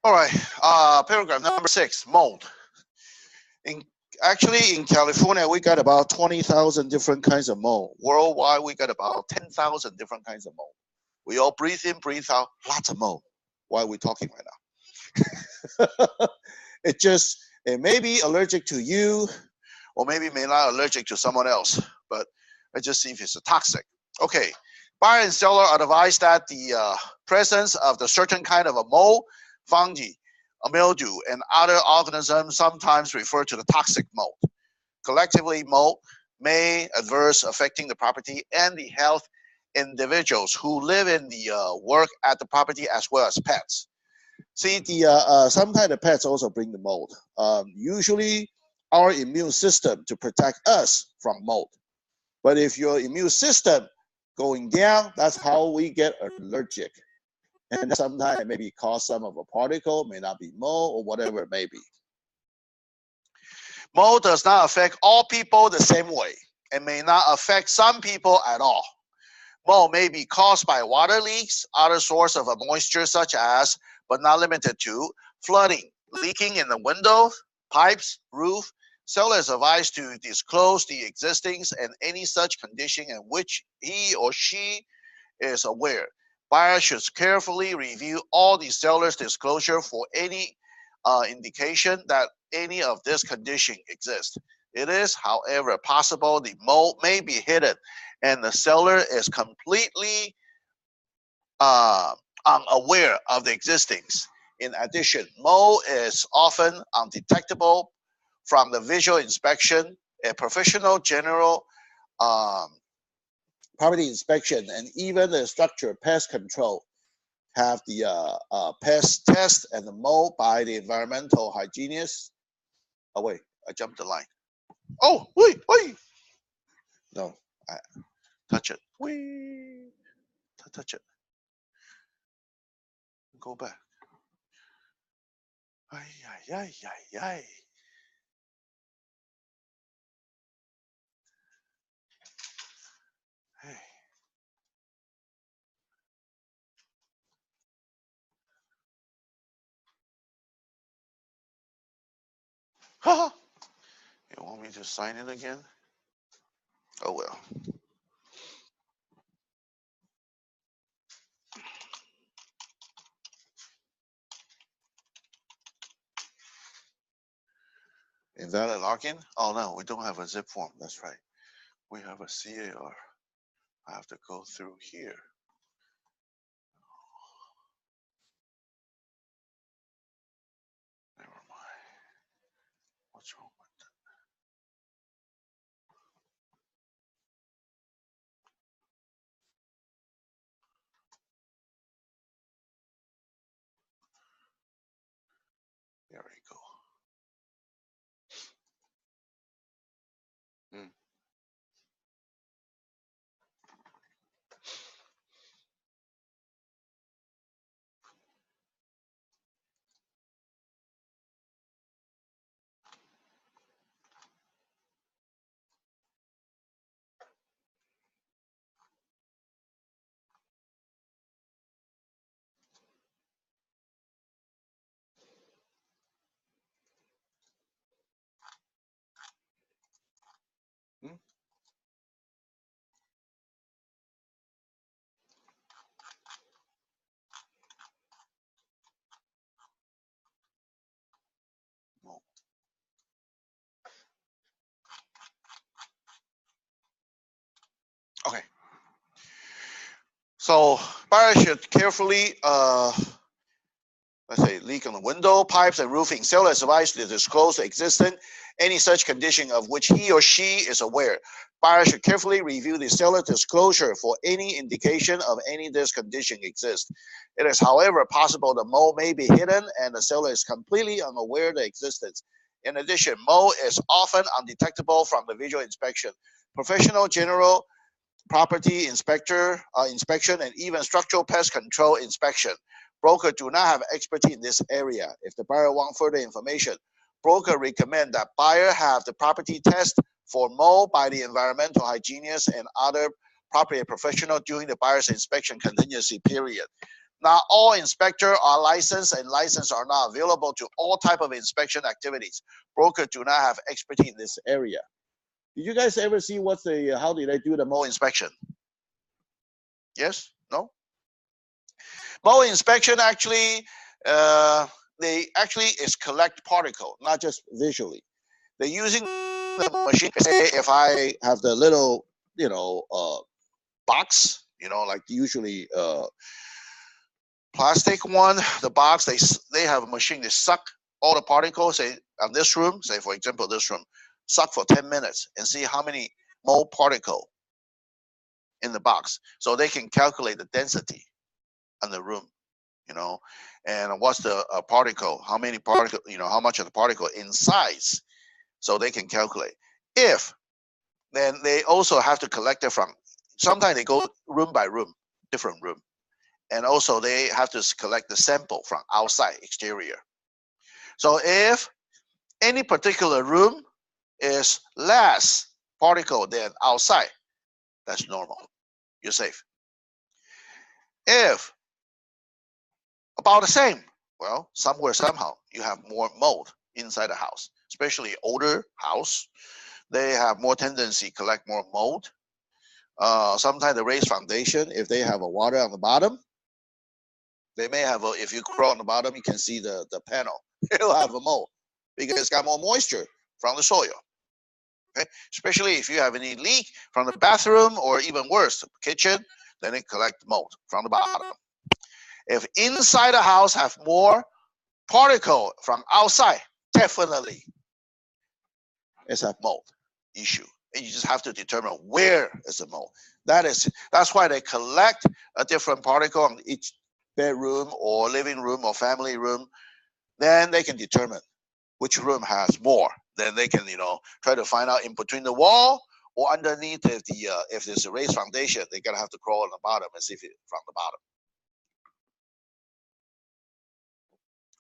All right, paragraph number 6, mold. Actually, in California, we got about 20,000 different kinds of mold. Worldwide, we got about 10,000 different kinds of mold. We all breathe in, breathe out, lots of mold. Why are we talking right now? It may be allergic to you, or maybe may not allergic to someone else, but let's just see if it's toxic. Okay, buyer and seller advise that the presence of the certain kind of a mold, fungi, a mildew, and other organisms sometimes referred to the toxic mold. Collectively, mold may adverse affecting the property and the health individuals who live in the work at the property as well as pets. See, sometimes the pets also bring the mold. Usually, our immune system to protect us from mold. But if your immune system going down, that's how we get allergic. And sometimes it maybe cause some of a particle, may not be mold or whatever it may be. Mold does not affect all people the same way and may not affect some people at all. Mold may be caused by water leaks, other source of moisture such as, but not limited to, flooding, leaking in the windows, pipes, roof. Seller is advised to disclose the existence and any such condition in which he or she is aware. Buyer should carefully review all the seller's disclosure for any indication that any of this condition exists. It is, however, possible the mold may be hidden and the seller is completely unaware of the existence. In addition, mold is often undetectable from the visual inspection. A professional general property inspection and even the structure pest control have the pest test and the mold by the environmental hygienist. Oh wait, I jumped the line. Oh wait. No, I touch it. Wait, touch it. Go back. Ay. Hey. Haha. You want me to sign it again? Oh well. Invalid login? Oh no, we don't have a zip form. That's right. We have a CAR. I have to go through here. Never mind. What's wrong with that? There we go. Okay. So buyer should carefully let's say leak on the window, pipes, and roofing. Seller is advised to disclose the existence any such condition of which he or she is aware. Buyer should carefully review the seller's disclosure for any indication of any this condition exists. It is, however, possible the mold may be hidden and the seller is completely unaware of the existence. In addition, mold is often undetectable from the visual inspection. Professional general property inspection and even structural pest control inspection. Broker do not have expertise in this area. If the buyer wants further information, broker recommend that buyer have the property test for mold by the environmental hygienist and other property professional during the buyer's inspection contingency period. Not all inspectors are licensed, and licenses are not available to all type of inspection activities. Brokers do not have expertise in this area. Did you guys ever see what's the how do they do the mold inspection? Yes? No? Mold inspection actually, they actually is collect particle, not just visually. They're using the machine. Say if I have the little, box, like usually plastic one, the box, they have a machine. They suck all the particles. Say on this room, say for example this room, suck for 10 minutes and see how many mold particle in the box, so they can calculate the density in the room, and what's the particle, how many particle, how much of the particle in size, so they can calculate. If then they also have to collect it from. Sometimes they go room by room, different room, and also they have to collect the sample from outside, exterior. So if any particular room is less particle than outside, that's normal. You're safe. If about the same, well, somewhere, somehow, you have more mold inside the house, especially older house. They have more tendency to collect more mold. Sometimes the raised foundation, if they have a water on the bottom, they may have if you crawl on the bottom, you can see the panel. It'll have a mold because it's got more moisture from the soil. Okay? Especially if you have any leak from the bathroom or even worse, the kitchen, then it collect mold from the bottom. If inside the house have more particle from outside, definitely it's a mold issue. And you just have to determine where is the mold. That's why they collect a different particle on each bedroom or living room or family room. Then they can determine which room has more. Then they can, try to find out in between the wall or underneath if there's a raised foundation, they're gonna have to crawl on the bottom and see if it from the bottom.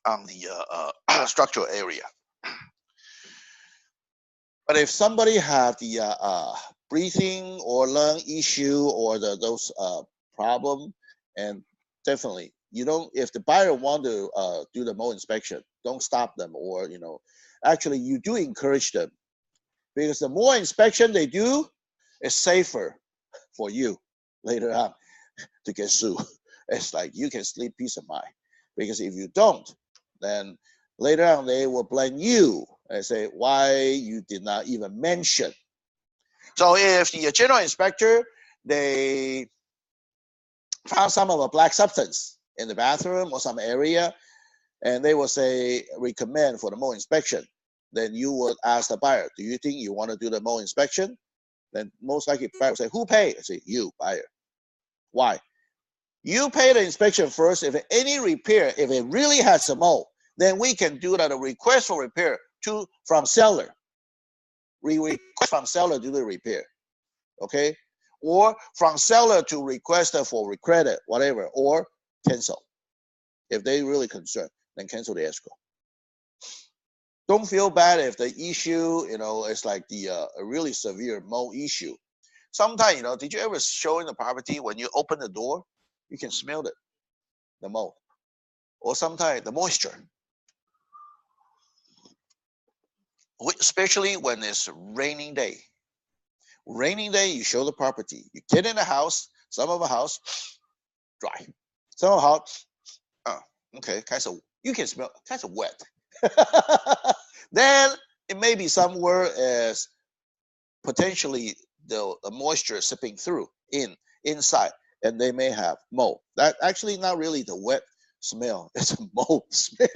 On the structural area. But if somebody have the breathing or lung issue or those problem, and definitely you don't. If the buyer want to do the mold inspection, don't stop them, or actually you do encourage them, because the more inspection they do, it's safer for you later on to get sued. It's like you can sleep peace of mind, because if you don't, then later on they will blame you and say why you did not even mention. So if the general inspector, they found some of a black substance in the bathroom or some area, and they will say recommend for the mold inspection, then you would ask the buyer, do you think you want to do the mold inspection? Then most likely the buyer will say, who paid? I say, you, buyer. Why? You pay the inspection first. If any repair, if it really has a mold, then we can do that, a request for repair from seller. We request from seller to do the repair, okay? Or from seller to request for credit, whatever, or cancel. If they really concerned, then cancel the escrow. Don't feel bad if the issue, it's like a really severe mold issue. Sometimes, did you ever show in the property when you open the door, you can smell it, the mold, or sometimes the moisture. Especially when it's raining day. Raining day, you show the property. You get in the house, some of the house, dry. Some of the house, okay, you can smell, kind of wet. Then it may be somewhere as potentially the moisture sipping through inside, and they may have mold. That actually not really the wet smell, it's a mold smell.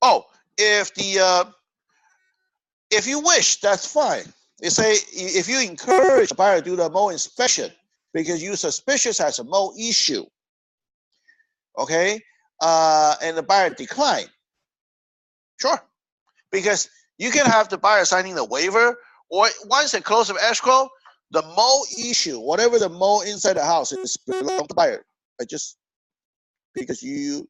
Oh, if you wish, that's fine. They say if you encourage the buyer to do the mold inspection because you're suspicious has a mold issue, okay, and the buyer decline, sure, because you can have the buyer signing the waiver, or once they close the escrow, the mold issue, whatever the mold inside the house is belong to the buyer. Just because you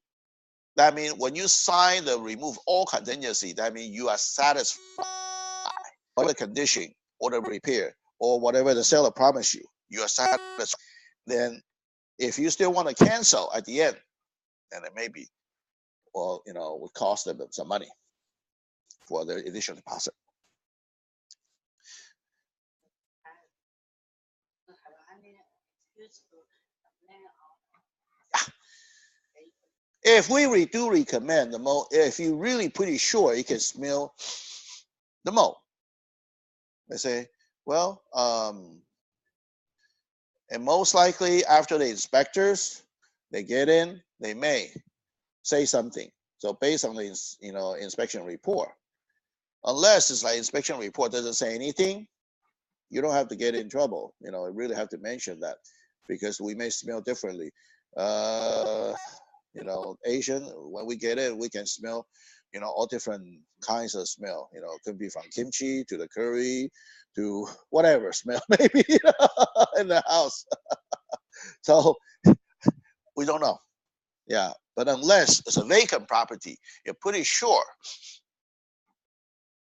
That means when you sign the remove all contingency, that means you are satisfied with the condition or the repair or whatever the seller promised you. You are satisfied. Then if you still want to cancel at the end, then it may be, well, would cost them some money for the initial deposit. If we do recommend the mold, if you're really pretty sure you can smell the mold, they say, well, and most likely after the inspectors, they get in, they may say something. So based on the inspection report, unless it's like inspection report doesn't say anything, you don't have to get in trouble. You really have to mention that, because we may smell differently. Asian, when we get in, we can smell, all different kinds of smell. It could be from kimchi to the curry to whatever smell maybe in the house. So we don't know. Yeah, but unless it's a vacant property, you're pretty sure.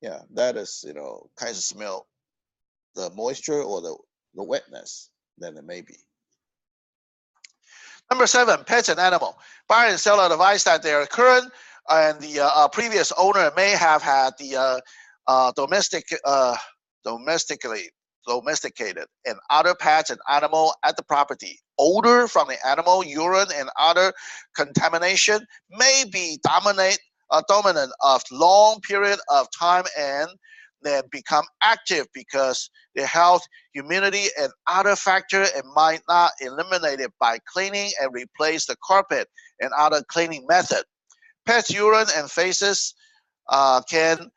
Yeah, that is, kinds of smell the moisture or the wetness, then it may be. Number 7, pets and animal. Buyer and seller advise that their current and the previous owner may have had the domesticated and other pets and animal at the property. Odor from the animal, urine, and other contamination may be dominant of long period of time and then become active because their health, humidity, and other factors and might not eliminate it by cleaning and replace the carpet and other cleaning method. Pets' urine and feces can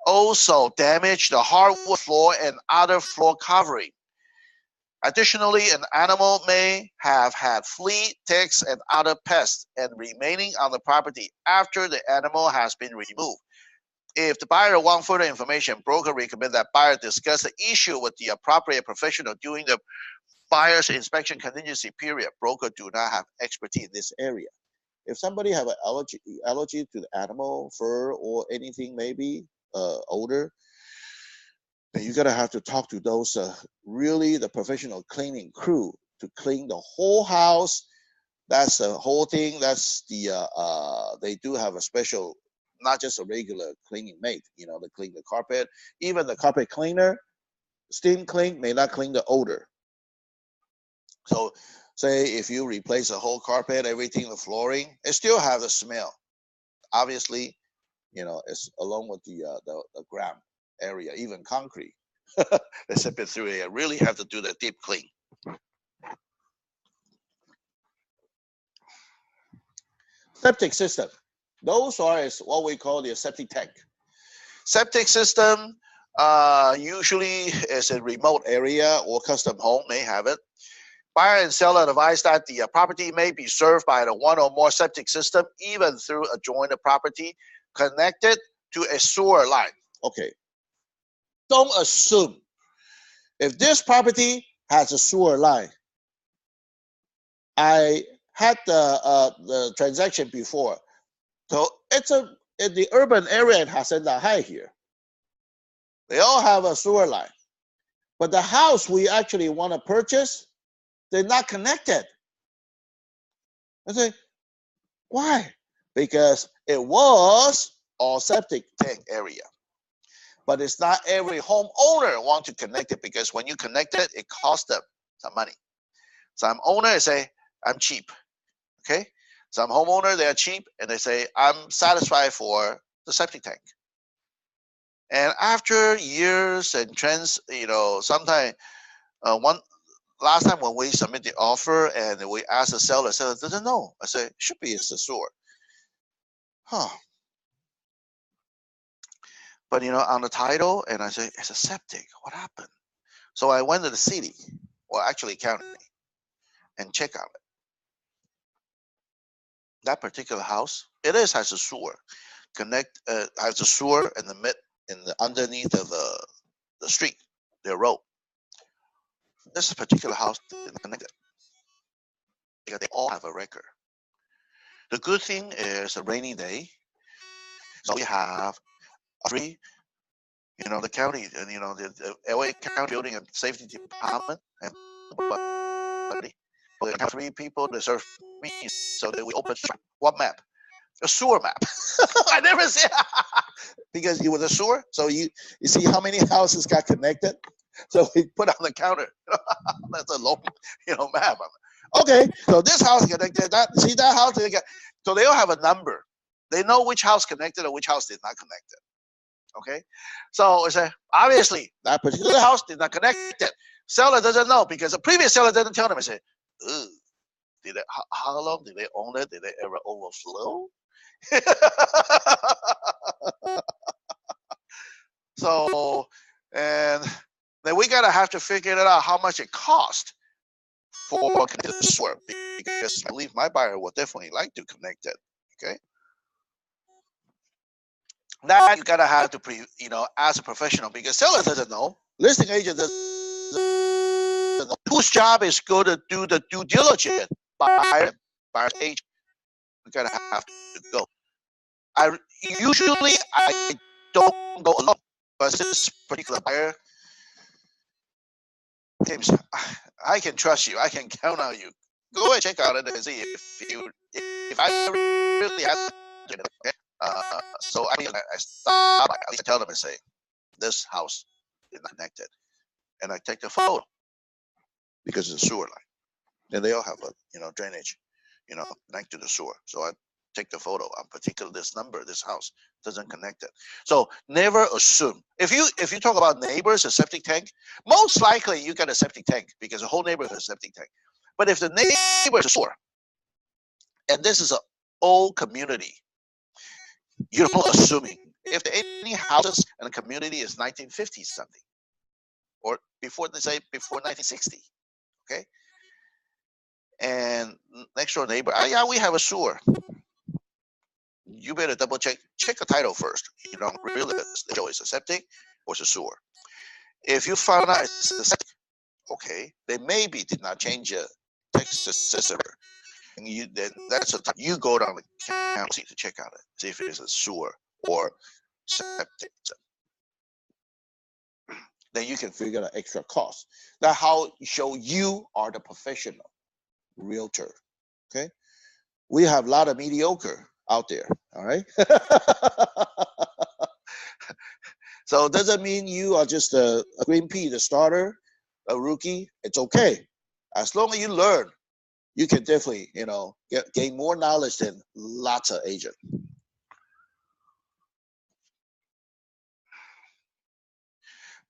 also damage the hardwood floor and other floor covering. Additionally, an animal may have had flea, ticks, and other pests and remaining on the property after the animal has been removed. If the buyer wants further information, broker recommend that buyer discuss the issue with the appropriate professional during the buyer's inspection contingency period. Broker do not have expertise in this area. If somebody have an allergy to the animal fur or anything, maybe odor, then you're gonna have to talk to those really the professional cleaning crew to clean the whole house. That's the whole thing. That's the they do have a special, not just a regular cleaning mate, to clean the carpet. Even the carpet cleaner, steam clean, may not clean the odor. So say if you replace the whole carpet, everything, the flooring, it still have the smell. Obviously, it's along with the ground area, even concrete. They step it through it. Really have to do the deep clean. Septic system. Those are what we call the septic tank. Septic system usually is a remote area or custom home may have it. Buyer and seller advise that the property may be served by the one or more septic system, even through adjoining property connected to a sewer line. Okay. Don't assume if this property has a sewer line. I had the transaction before. So it's in the urban area in Hacienda High here. They all have a sewer line. But the house we actually want to purchase, they're not connected. I say, why? Because it was all septic tank area. But it's not every homeowner want to connect it, because when you connect it, it costs them some money. Some owner say, I'm cheap. Okay? Some homeowner, they are cheap, and they say, I'm satisfied for the septic tank. And after years and trends, sometimes last time when we submit the offer and we ask the seller doesn't know. I say, should be it's a sewer. But on the title, and I say, it's a septic. What happened? So I went to the city, or actually county, and check on it. That particular house, has a sewer. Has a sewer in the underneath of the street, the road. This particular house didn't connect it, because they all have a record. The good thing is a rainy day, so we have three, the county, and the LA County Building and Safety Department, and we have three people that serve me, so that we open one map, a sewer map. I never see because you were the sewer, so you see how many houses got connected. So we put on the counter. That's a long, map. Okay, so this house connected. That house. So they all have a number. They know which house connected and which house did not connected. Okay, so it's obviously that particular house did not connect it. Seller doesn't know because the previous seller didn't tell them. I say, how long did they own it? Did they ever overflow? So, and then we gotta have to figure it out how much it cost for this work, because I believe my buyer will definitely like to connect it. Okay. That you gotta have to as a professional, because seller doesn't know, listing agent doesn't know, whose job is going to do the due diligence. Buyer's agent. We gotta have to go. I don't go alone, but this particular buyer, James, I can trust you. I can count on you. Go and check out it and see if I really have to. Okay? So I stop. At least I tell them and say, this house is not connected, and I take the photo because it's a sewer line, and they all have a drainage, connect to the sewer. So I take the photo. I'm particular this number, this house doesn't connect it. So never assume. If you talk about neighbors, a septic tank, most likely you got a septic tank because the whole neighborhood has a septic tank. But if the neighbor is a sewer, and this is an old community, you're not assuming. If any houses in the community is 1950 something, or before 1960, okay, and next door neighbor, yeah, we have a sewer. You better double check the title first. You don't really know it's a septic or it's a sewer. If you found out it's a septic, okay, they maybe did not change the text system. And then that's the time you go down the county to check out it, see if it is a sewer or septic. Then you can figure out extra cost. That's how you show you are the professional realtor. Okay, we have a lot of mediocre out there. All right. So it doesn't mean you are just a green pea, the starter, a rookie. It's okay. As long as you learn, you can definitely, gain more knowledge than lots of agents.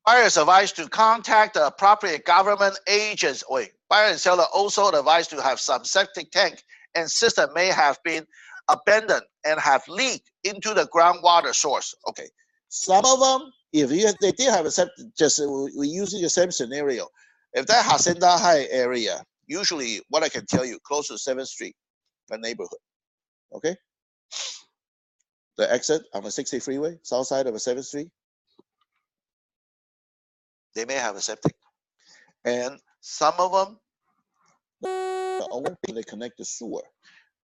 Buyers advised to contact the appropriate government agents. Buyer and seller also advised to have some septic tank and system may have been abandoned and have leaked into the groundwater source. Okay, some of them, if they did have a septic, just we're using the same scenario. If that Hacienda High area, usually what I can tell you, close to 7th Street, the neighborhood, okay? The exit on the 60 freeway, south side of a 7th Street, they may have a septic. And some of them, the owner, they connect the sewer,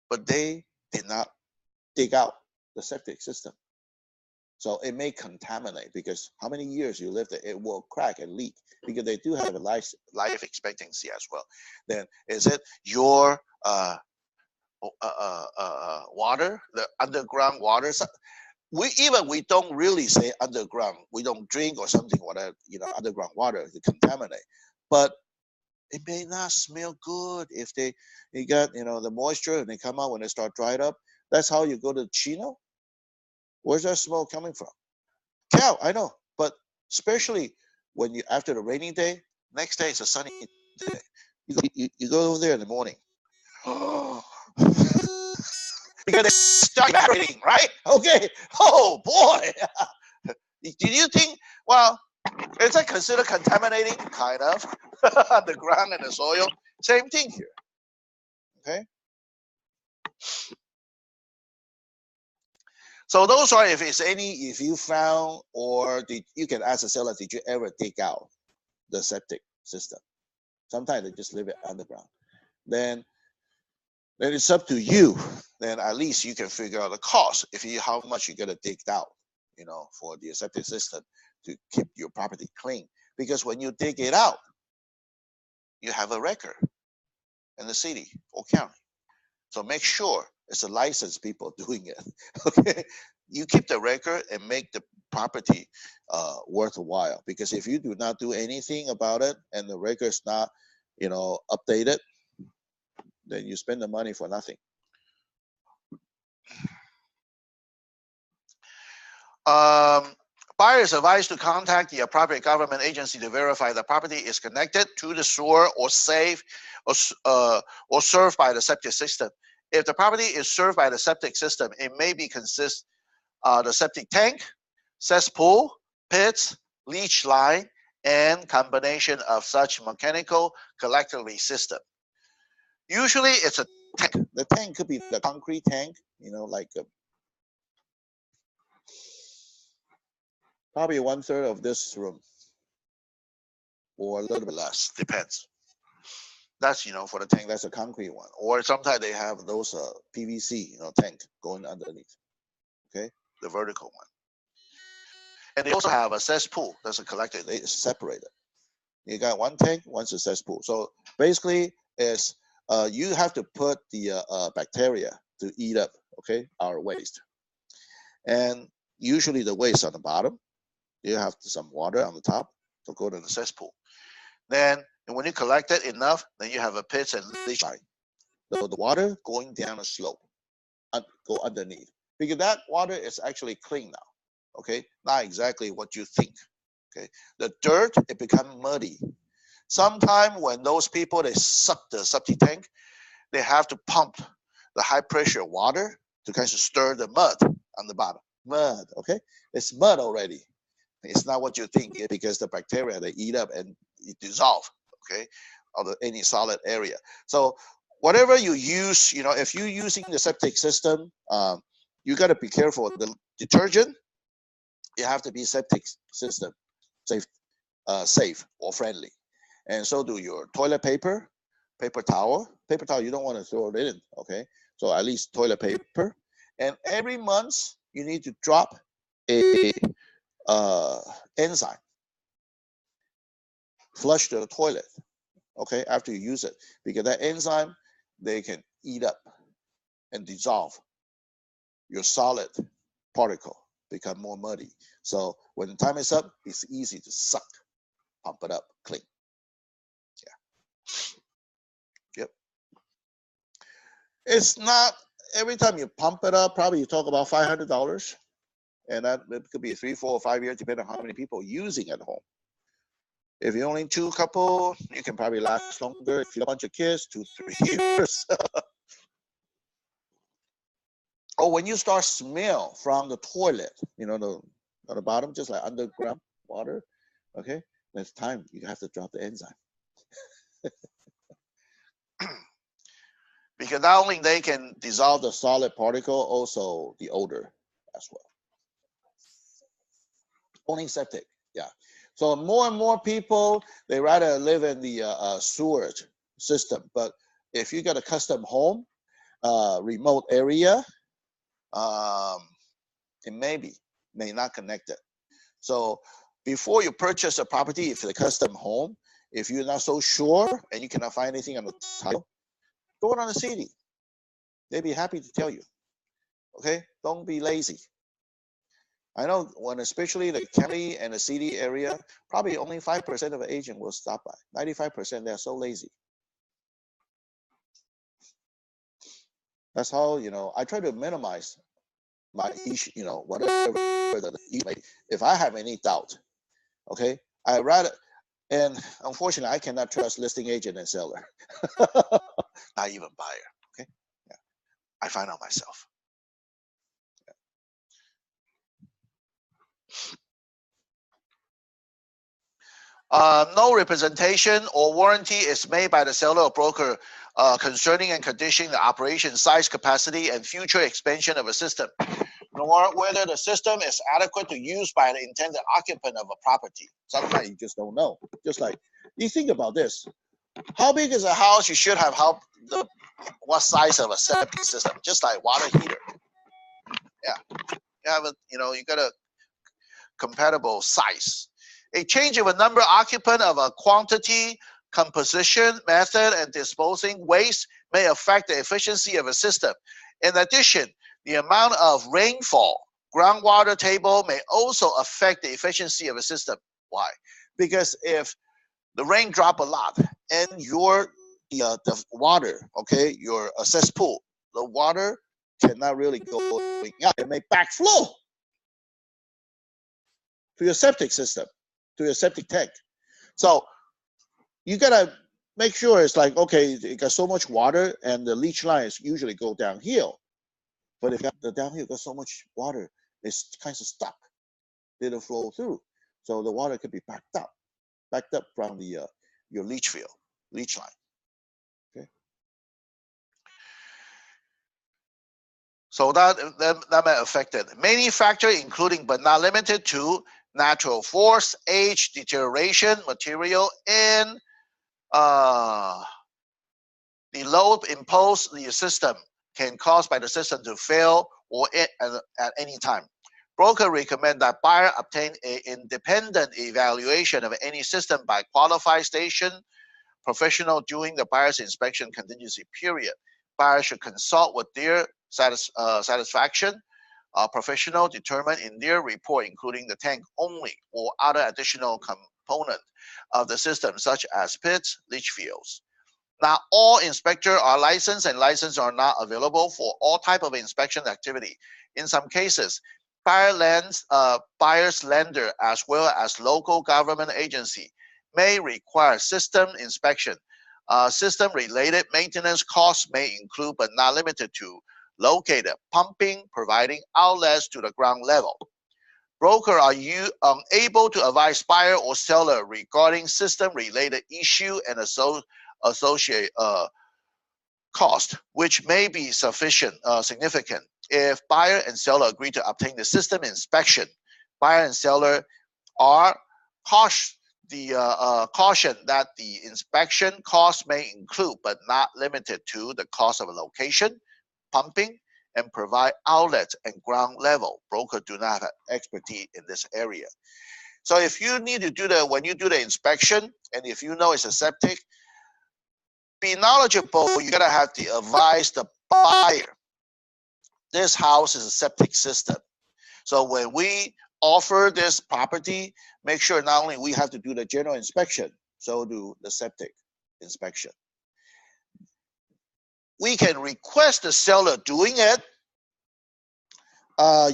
but they did not dig out the septic system. So it may contaminate because how many years you live there, it will crack and leak because they do have a life expectancy as well. Then is it your water, the underground water? We don't really say underground. We don't drink or something, whatever, underground water to contaminate. But it may not smell good if you got, the moisture and they come out when they start dried up. That's how you go to Chino. Where's that smoke coming from? Cow, I know, but especially when you after the rainy day, next day it's a sunny day. You go over there in the morning. Because they start evaporating, right? Okay. Oh boy. Did you think? Well, is that considered contaminating? Kind of. The ground and the soil. Same thing here. Okay. So those are if you found, or you can ask the seller, did you ever dig out the septic system? Sometimes they just leave it underground. Then then it's up to you. Then at least you can figure out the cost if you how much you're gonna dig out, for the septic system to keep your property clean. Because when you dig it out, you have a record in the city or county. So make sure it's a licensed people doing it. Okay, you keep the record and make the property worthwhile. Because if you do not do anything about it and the record's not, updated, then you spend the money for nothing. Buyers advised to contact the appropriate government agency to verify the property is connected to the sewer or safe or served by the septic system. If the property is served by the septic system, it may be consist the septic tank, cesspool, pits, leach line, and combination of such mechanical collectively system. Usually, it's a tank. The tank could be the concrete tank, like probably 1/3 of this room, or a little bit less, depends. That's for the tank. That's a concrete one, or sometimes they have those PVC, tank going underneath. Okay, the vertical one, and they also have a cesspool. That's a collector. They separate it. You got one tank, one's a cesspool. So basically, is you have to put the bacteria to eat up, our waste, and usually the waste on the bottom. You have some water on the top to go to the cesspool. Then, when you collect it enough, then you have a pit and leach line. So the water going down a slope, go underneath. Because that water is actually clean now, Not exactly what you think, The dirt, it becomes muddy. Sometimes when those people, they suck the septic tank, they have to pump the high pressure water to kind of stir the mud on the bottom. Mud, It's mud already. It's not what you think, because the bacteria, they eat up and dissolve, of any solid area. So whatever you use, if you're using the septic system, you got to be careful. The detergent, you have to be septic system safe or friendly. And so do your toilet paper, paper towel. Paper towel, you don't want to throw it in, So at least toilet paper. And every month, you need to drop a enzyme, flush the toilet, after you use it, because that enzyme, they can eat up and dissolve your solid particle, become more muddy. So when the time is up, it's easy to suck, pump it up, clean. Yep. It's not every time you pump it up, probably you talk about $500. And that it could be 3, 4, or 5 years, depending on how many people using at home. If you're only 2 couple, you can probably last longer. If you have a bunch of kids, 2, 3 years. Or when you start smell from the toilet, on the bottom, just like underground water, it's time you have to drop the enzyme. Because not only they can dissolve the solid particle, also the odor as well. Only septic, yeah. So more and more people, they rather live in the sewage system. But if you got a custom home, remote area, it may not connect it. So before you purchase a property, if it's a custom home, if you're not so sure and you cannot find anything on the title, go on the city. They'd be happy to tell you. Don't be lazy. I know when especially the county and the city area, probably only 5% of the agent will stop by. 95%, they're so lazy. That's how, I try to minimize my issue, whatever the issue. If I have any doubt, I rather, and unfortunately, I cannot trust listing agent and seller. Not even buyer, Yeah. I find out myself. No representation or warranty is made by the seller or broker concerning and conditioning the operation, size, capacity, and future expansion of a system, nor whether the system is adequate to use by the intended occupant of a property. Sometimes you just don't know. Just like, you think about this. How big is a house? You should have what size of a septic system, just like water heater. Yeah, you have you got a compatible size. A change of a number occupant of a quantity, composition, method, and disposing waste may affect the efficiency of a system. In addition, the amount of rainfall, groundwater table may also affect the efficiency of a system. Why? Because if the rain drop a lot and the water, okay, your cesspool, the water cannot really go up. It may backflow to your septic system, to your septic tank. So you gotta make sure it's like, okay, it got so much water and the leach lines usually go downhill. But if the downhill got so much water, it's kind of stuck. Didn't flow through. So the water could be backed up from the your leach line. Okay. So that may affect it. Many factors, including but not limited to natural force, age, deterioration, material, and the load imposed the system can cause by the system to fail or at any time. Broker recommend that buyer obtain an independent evaluation of any system by qualified station professional during the buyer's inspection contingency period. Buyer should consult with their satisfaction professional determined in their report, including the tank only or other additional component of the system, such as pits, leach fields. Not all inspectors are licensed, and licenses are not available for all type of inspection activity. In some cases, buyer's lender, as well as local government agency, may require system inspection. System-related maintenance costs may include, but not limited to, located pumping, providing outlets to the ground level. Broker are unable to advise buyer or seller regarding system-related issue and associate cost, which may be significant. If buyer and seller agree to obtain the system inspection, buyer and seller are cautioned that the inspection cost may include, but not limited to, the cost of a location, pumping, and provide outlets and ground level. Broker do not have expertise in this area. So if you need to do when you do the inspection, and if you know it's a septic, be knowledgeable. You gotta have to advise the buyer. This house is a septic system. So when we offer this property, make sure not only we have to do the general inspection, so do the septic inspection. We can request the seller doing it.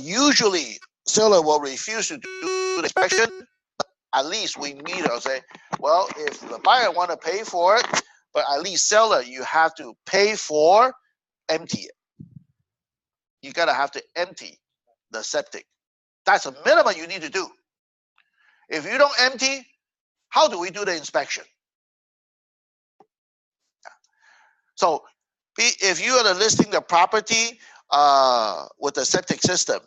Usually, seller will refuse to do the inspection. At least we need to say, well, if the buyer want to pay for it, but at least seller, you have to pay for empty it. You gotta have to empty the septic. That's a minimum you need to do. If you don't empty, how do we do the inspection? So if you are listing the property with the septic system,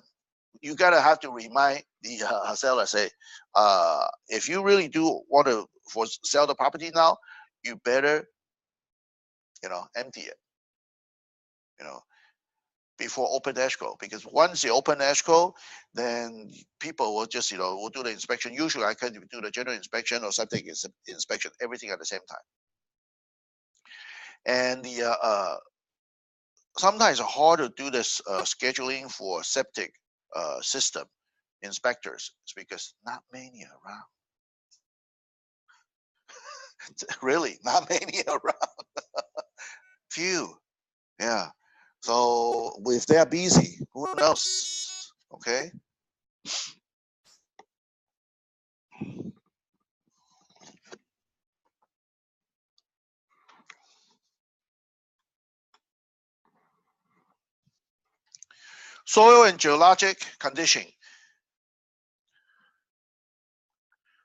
you gotta have to remind the seller, say, if you really do want to sell the property now, you better, empty it, before open escrow. Because once you open escrow, then people will just, will do the inspection. Usually I can do the general inspection or septic inspection, everything at the same time. And sometimes it's hard to do this scheduling for septic system inspectors. It's because not many around. Really, not many around. Few. Yeah. So if they're busy, who knows? Okay. Soil and geologic condition.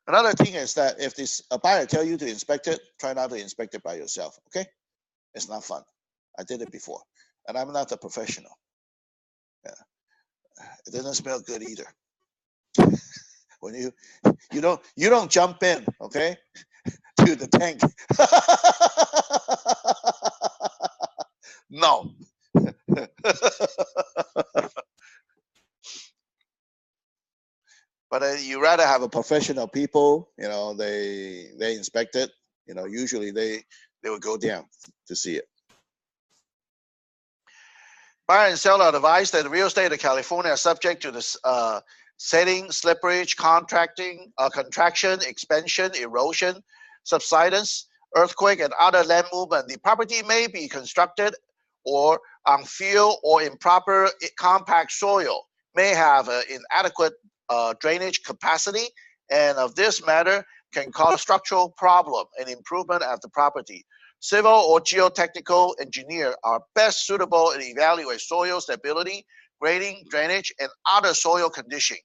Another thing is that if a buyer tell you to inspect it, try not to inspect it by yourself. Okay, it's not fun. I did it before, and I'm not a professional. Yeah, it doesn't smell good either. When you don't jump in, okay? to the tank. No. But you rather have a professional people, you know, they inspect it, you know, usually they will go down to see it. Buyer and seller advise that real estate in California are subject to the setting, slippage, contraction, expansion, erosion, subsidence, earthquake, and other land movement. The property may be constructed or on field or improper compact soil, may have inadequate drainage capacity, and of this matter can cause structural problem and improvement of the property. Civil or geotechnical engineer are best suitable to evaluate soil stability, grading, drainage, and other soil condition.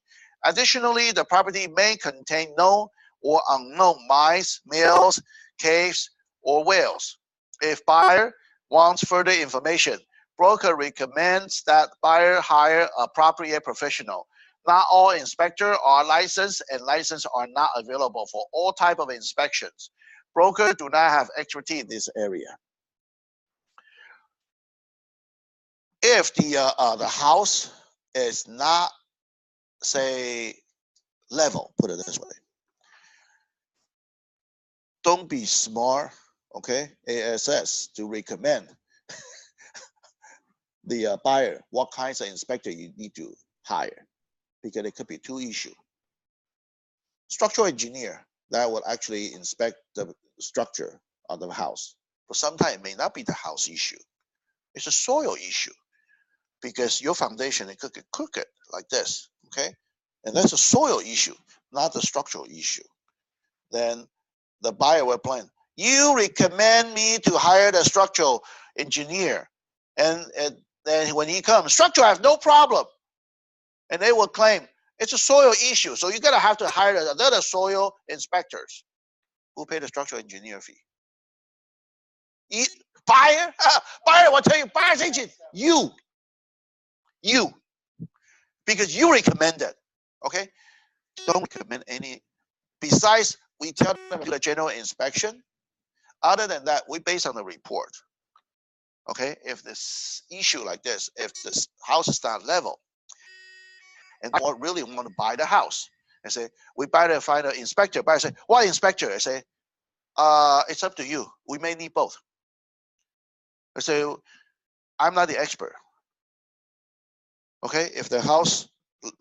Additionally, the property may contain known or unknown mines, mills, caves, or wells. If buyer wants further information, broker recommends that buyer hire a appropriate professional. Not all inspectors are licensed, and licenses are not available for all type of inspections. Brokers do not have expertise in this area. If the house is not, say, level, put it this way, don't be smart, okay? ASS to recommend the buyer what kinds of inspector you need to hire, because it could be two issues. Structural engineer that will actually inspect the structure of the house. But sometimes it may not be the house issue. It's a soil issue, because your foundation it could get crooked like this, okay? And that's a soil issue, not the structural issue. Then the buyer will plan, you recommend me to hire the structural engineer, and then when he comes, structure have no problem. And they will claim it's a soil issue, so you're gonna have to hire another soil inspectors. Who pay the structural engineer fee? Buyer? Buyer will tell you, buyer's agent, you. Because you recommend it, okay? Don't recommend any. Besides, we tell them to do a general inspection. Other than that, we base on the report, okay? If this issue like this, if this house is not level, and I really want to buy the house, and say, we buy to find an inspector. Buyer say, what inspector? I say, it's up to you. We may need both. I say, I'm not the expert. Okay, if the house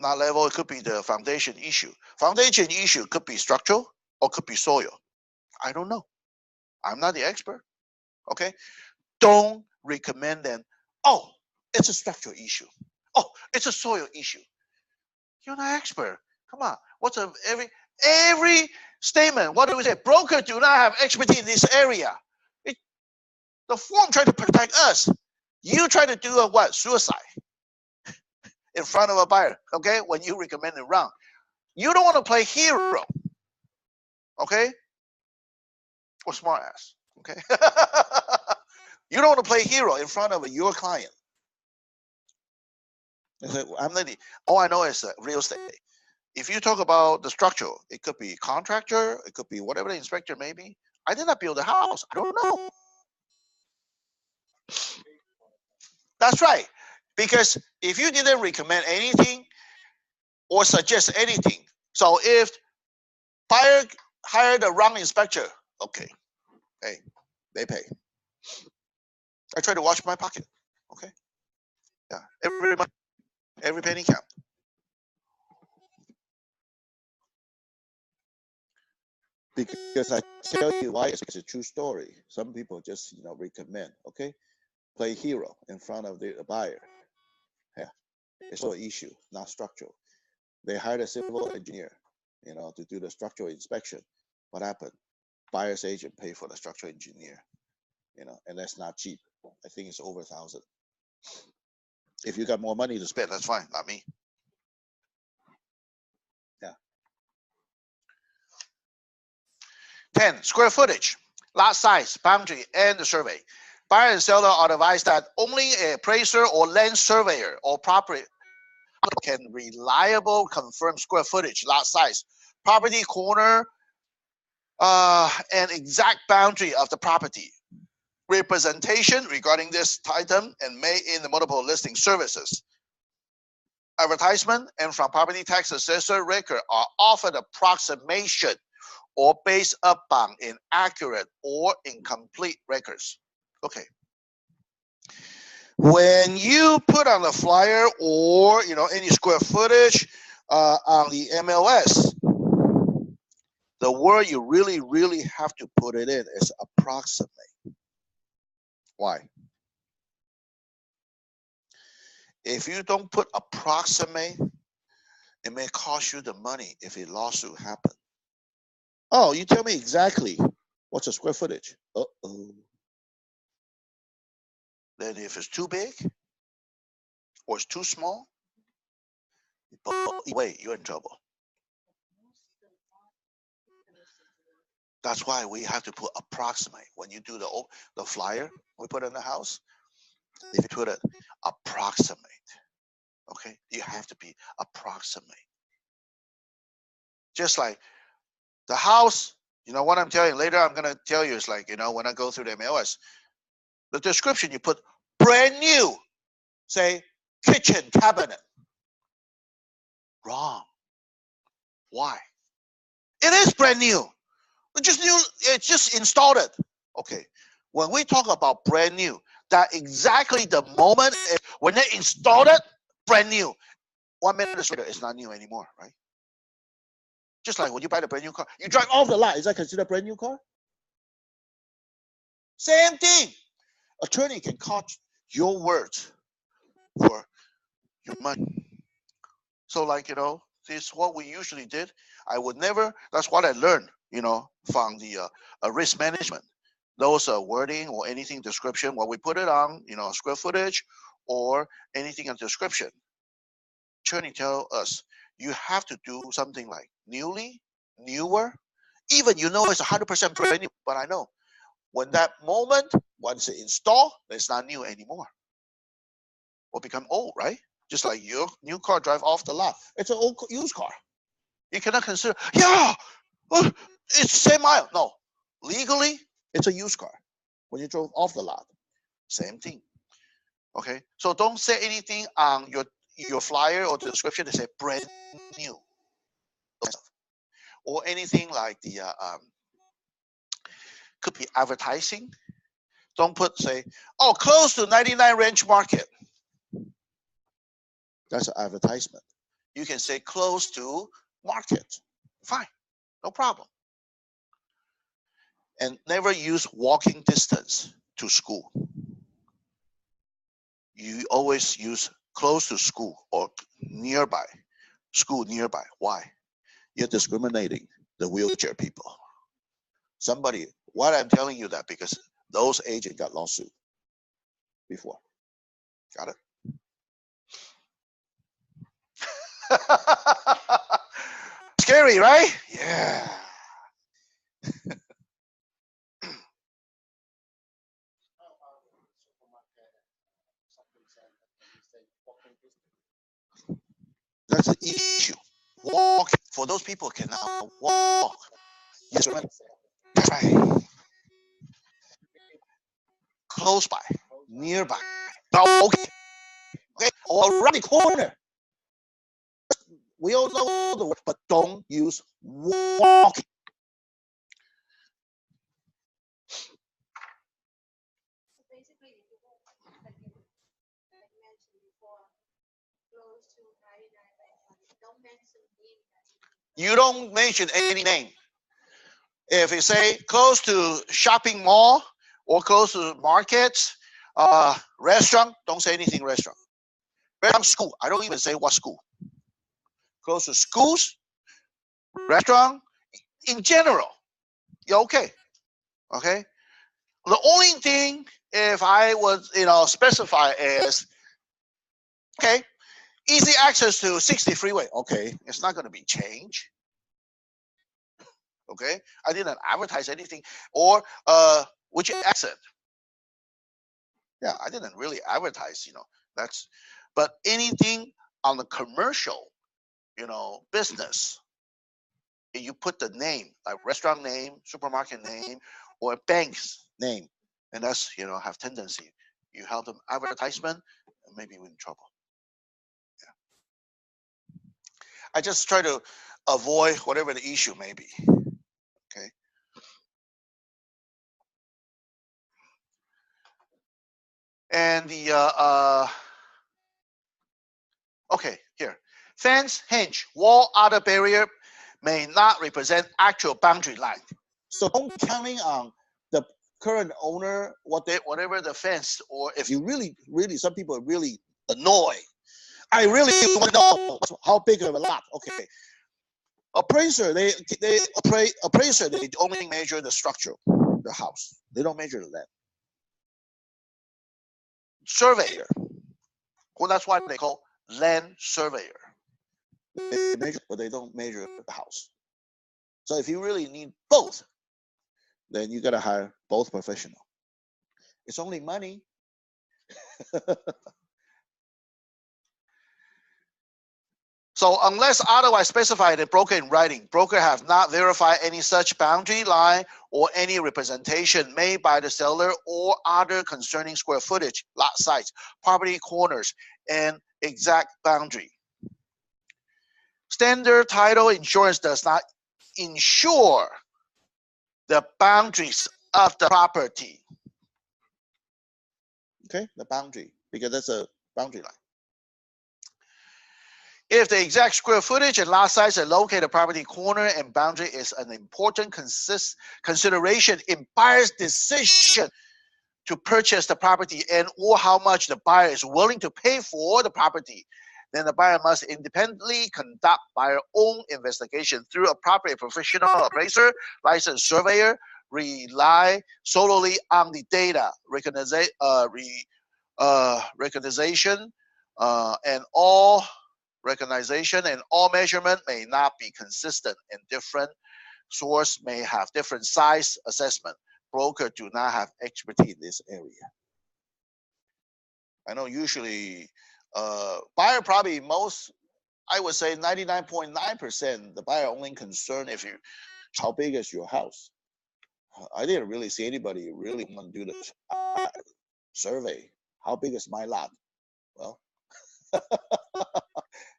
not level, it could be the foundation issue. Foundation issue could be structural or could be soil. I don't know. I'm not the expert. Okay, don't recommend them. Oh, it's a structural issue. Oh, it's a soil issue. You're not expert. Come on. What's every statement? What do we say? Brokers do not have expertise in this area. The form try to protect us. You try to do a what? Suicide in front of a buyer. Okay, when you recommend it wrong, you don't want to play hero. Okay, or smart ass. Okay, you don't want to play hero in front of your client. I'm not. All I know is real estate. If you talk about the structure, it could be contractor, it could be whatever the inspector may be. I did not build a house. I don't know. That's right. Because if you didn't recommend anything or suggest anything, so if buyer hired the wrong inspector, okay, hey, they pay. I try to watch my pocket. Okay. Yeah. Every month. Every penny count. Because I tell you why, it's a true story. Some people just recommend, okay, play hero in front of the buyer. Yeah, it's an issue, not structural. They hired a civil engineer, to do the structural inspection. What happened? Buyer's agent pay for the structural engineer, and that's not cheap. I think it's over 1,000. If you got more money to spend, that's fine, not me. Yeah. 10, square footage, lot size, boundary, and the survey. Buyer and seller are advised that only an appraiser or land surveyor or property can reliably confirm square footage, lot size, property corner an exact boundary of the property. Representation regarding this item and made in the multiple listing services. Advertisement and from property tax assessor record are often approximation or based upon inaccurate or incomplete records. Okay. When you put on a flyer or any square footage on the MLS, the word you really have to put it in is approximate. Why? If you don't put approximate, it may cost you the money if a lawsuit happens. Oh, you tell me exactly what's the square footage. Uh-oh. Then if it's too big or it's too small, wait, you're in trouble. That's why we have to put approximate. When you do the flyer we put in the house, if you put it approximate, okay, you have to be approximate. Just like the house, what I'm telling you later, I'm gonna tell you is like, when I go through the MLS, the description you put brand new, say kitchen cabinet. Wrong. Why? It is brand new. It's just installed it. Okay. When we talk about brand new, that exactly the moment when they installed it, brand new. 1 minute later, it's not new anymore, right? Just like when you buy the brand new car, you drive off the lot. Is that considered a brand new car? Same thing. Attorney can cut your words for your money. So like, this is what we usually did. I would never, that's what I learned, from the risk management. Those wording or anything description, what we put it on, square footage or anything in description. Attorney tell us, you have to do something like newer, even it's 100% brand new, but I know when that moment, once it's installed, it's not new anymore. Or become old, right? Just like your new car drive off the lot. It's an old used car. You cannot consider, it's the same mile. No, legally, it's a used car. When you drove off the lot, same thing. Okay, so don't say anything on your flyer or the description that say brand new. Or anything like the, could be advertising. Don't say, close to 99 Ranch Market. That's an advertisement. You can say close to market. Fine, no problem. And never use walking distance to school. You always use close to school or nearby. School nearby. Why? You're discriminating the wheelchair people. Why I'm telling you that? Because those agents got lawsuit before. Got it? Scary, right? Yeah. That's the issue. Walk for those people cannot walk. Yes, right. Close by, nearby. Okay. Or around the corner. We all know the word, but don't use walk. You don't mention any name. If you say close to shopping mall or close to markets, restaurant, don't say anything restaurant. Restaurant, school, I don't even say what school. Close to schools, restaurant, in general, you're okay. Okay. The only thing, if I would, specify is, okay, easy access to 60 freeway. Okay, it's not going to be changed. Okay, I didn't advertise anything. Or which exit? Yeah, I didn't really advertise. That's. But anything on the commercial, business, you put the name, like restaurant name, supermarket name, or bank's name, and that's have tendency. You help them advertisement, and maybe we're in trouble. Yeah. I just try to avoid whatever the issue may be. Okay. And the okay, here. Fence, hinge, wall, other barrier may not represent actual boundary line. So don't counting on the current owner, whatever the fence, or if you really, some people are really annoyed. I really want to know how big of a lot. Okay. Appraiser, they only measure the structure, the house. They don't measure the land. Surveyor, well, that's why they call land surveyor. They measure, but they don't measure the house. So if you really need both, then you gotta hire both professionals. It's only money. So unless otherwise specified in broker in writing, broker have not verified any such boundary line or any representation made by the seller or other concerning square footage, lot size, property corners, and exact boundary. Standard title insurance does not insure the boundaries of the property. Okay, the boundary, because that's a boundary line. If the exact square footage and lot size are located property corner and boundary is an important consideration in buyer's decision to purchase the property and or how much the buyer is willing to pay for the property, then the buyer must independently conduct buyer own investigation through a property professional appraiser, licensed surveyor, rely solely on the data recognition and all recognition and all measurement may not be consistent and different source may have different size assessment. Broker do not have expertise in this area. I know usually buyer probably I would say 99.9% the buyer only concerned if how big is your house. I didn't really see anybody really want to do the survey. How big is my lot? Well,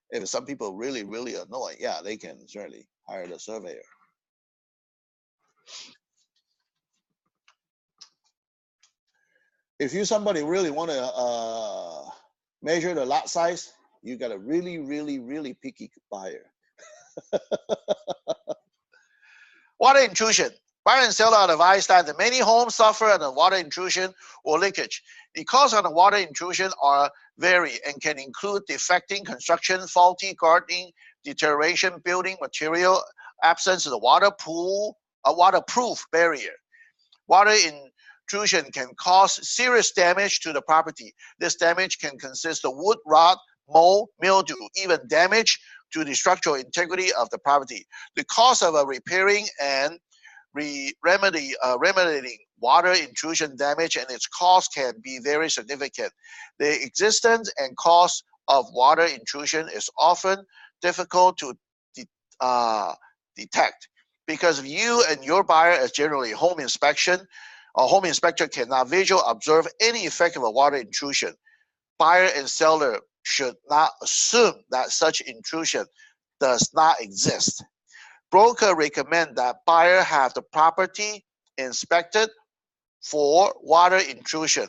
if some people really, really annoyed, yeah, they can certainly hire the surveyor. If you somebody really want to measure the lot size, you got a really, really, really picky buyer. Water intrusion. Buyer and seller are advised that many homes suffer under water intrusion or leakage. The cause of the water intrusion are vary and can include defecting construction, faulty gardening, deterioration building material, absence of the waterproof barrier. Water intrusion can cause serious damage to the property. This damage can consist of wood rot, mold, mildew, even damage to the structural integrity of the property. The cost of repairing and remedying water intrusion damage and its cost can be very significant. The existence and cost of water intrusion is often difficult to detect because you and your buyer is generally home inspection. A home inspector cannot visually observe any effect of a water intrusion. Buyer and seller should not assume that such intrusion does not exist. Broker recommend that buyer have the property inspected for water intrusion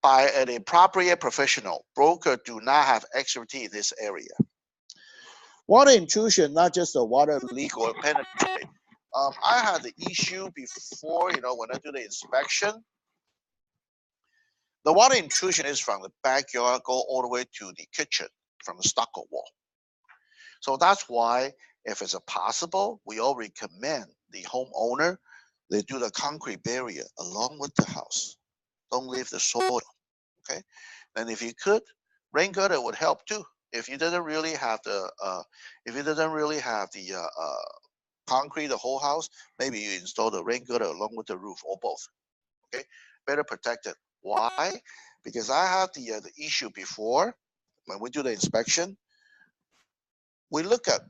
by an appropriate professional. Broker do not have expertise in this area. Water intrusion, not just a water leak or penetrate. I had the issue before, when I do the inspection. The water intrusion is from the backyard, go all the way to the kitchen from the stucco wall. So that's why, if it's possible, we all recommend the homeowner, they do the concrete barrier along with the house. Don't leave the soil, okay? And if you could, rain gutter would help too. If you didn't really have the, concrete, the whole house, maybe you install the rain gutter along with the roof or both, okay? Better protected. Why? Because I had the issue before when we do the inspection. We look at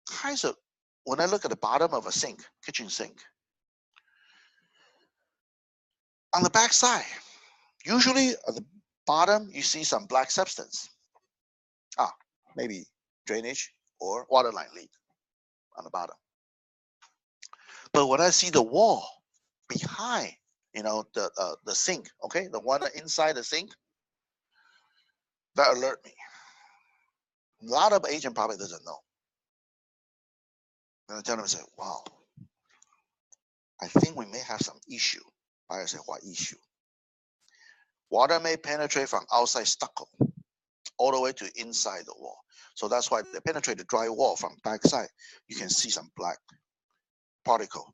kinds of, when I look at the bottom of a sink, kitchen sink, on the back side, usually at the bottom, you see some black substance. Maybe drainage or water line leak on the bottom. But when I see the wall behind, the sink, okay, the one inside the sink, that alert me. A lot of agent probably doesn't know. And I tell them, I say, wow, I think we may have some issue. I say, what issue? Water may penetrate from outside stucco all the way to inside the wall. So that's why they penetrate the dry wall from backside. You can see some black particle,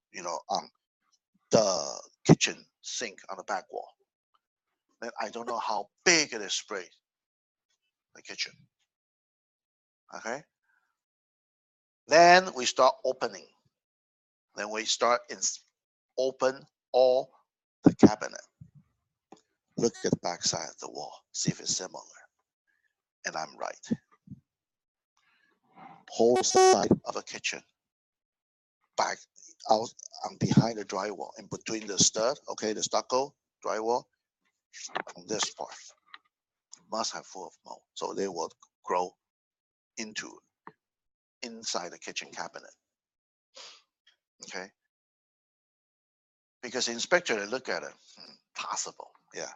on the kitchen sink on the back wall. And I don't know how big it is sprayed, the kitchen. Okay. Then we start opening. Then we start open all the cabinet. Look at the back side of the wall, see if it's similar. And I'm right. Whole side of a kitchen, back out on behind the drywall, in between the stud, okay, the stucco drywall, on this part, must have full of mold. So they will grow inside the kitchen cabinet. Okay. Because the inspector, they look at it, possible, yeah.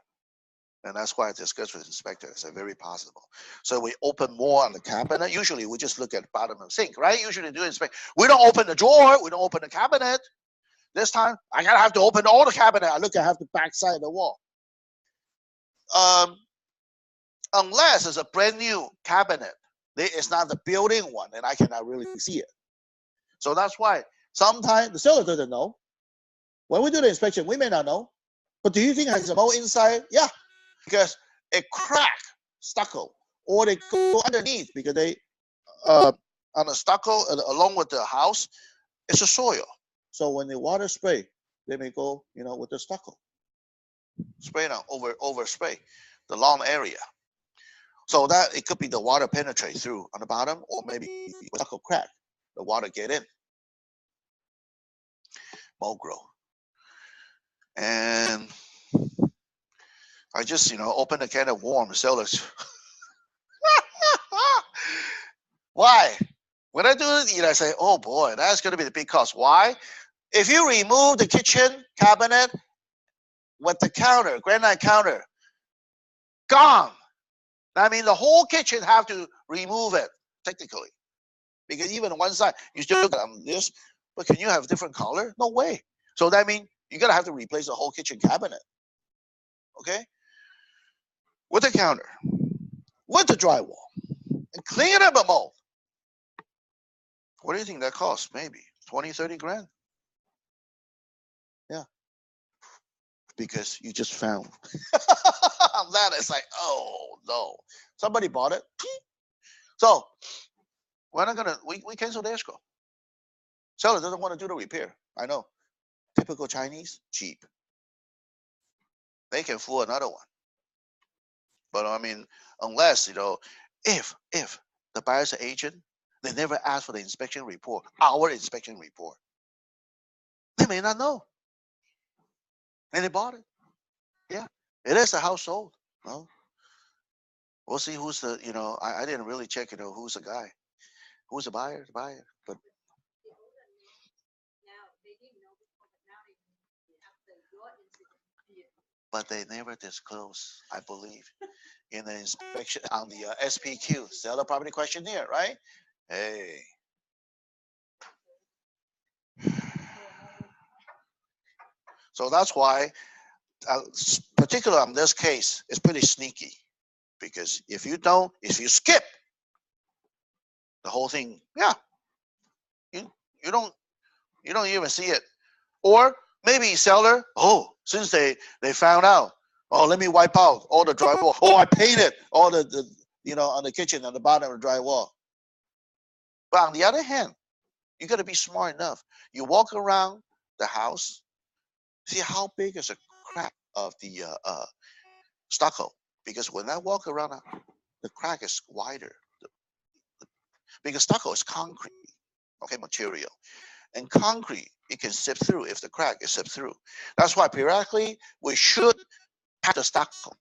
And that's why I discussed with the inspector. It's very possible. So we open more on the cabinet. Usually we just look at the bottom of the sink, right? Usually do inspect. We don't open the drawer. We don't open the cabinet. This time I gotta have to open all the cabinet. I look at half the back side of the wall. Unless it's a brand new cabinet, it's not the building one, and I cannot really see it. So that's why sometimes the seller doesn't know. When we do the inspection, we may not know. But do you think it has a mold inside? Yeah. Because it crack stucco, or they go underneath because they on the stucco along with the house, it's a soil. So when the water spray, they may go, with the stucco, spray on over spray the lawn area. So that it could be the water penetrate through on the bottom, or maybe stucco crack, the water get in, mold grow, and I just, open a can of worms, sellers. Why? When I do it, I say, oh boy, that's going to be the big cost. Why? If you remove the kitchen cabinet with the counter, granite counter, gone. I mean, the whole kitchen have to remove it, technically. Because even on one side, you still look at this, but can you have different color? No way. So that means you're going to have to replace the whole kitchen cabinet. Okay? With the counter, with the drywall, and clean up a mold. What do you think that costs? Maybe 20, 30 grand. Yeah. Because you just found that. It's like, oh no. Somebody bought it. So we're not gonna we cancel the escrow. Seller doesn't want to do the repair. I know. Typical Chinese, cheap. They can fool another one. But I mean, unless, if the buyer's agent, they never ask for the inspection report, our inspection report, they may not know. And they bought it. Yeah, it is a household. Well, we'll see who's the, I didn't really check, who's the guy. Who's the buyer? The buyer. But they never disclose, I believe, in the inspection on the SPQ, seller property questionnaire, right? Hey. So that's why, particularly on this case, it's pretty sneaky. Because if you skip the whole thing, yeah, you don't even see it. Or maybe seller, since they found out, let me wipe out all the drywall. I painted all the on the kitchen on the bottom of the drywall. But on the other hand, you got to be smart enough. You walk around the house, see how big is a crack of the stucco. Because when I walk around, the crack is wider. Because stucco is concrete. okay, material. And concrete, it can seep through if the crack is seep through. That's why periodically we should patch the stucco,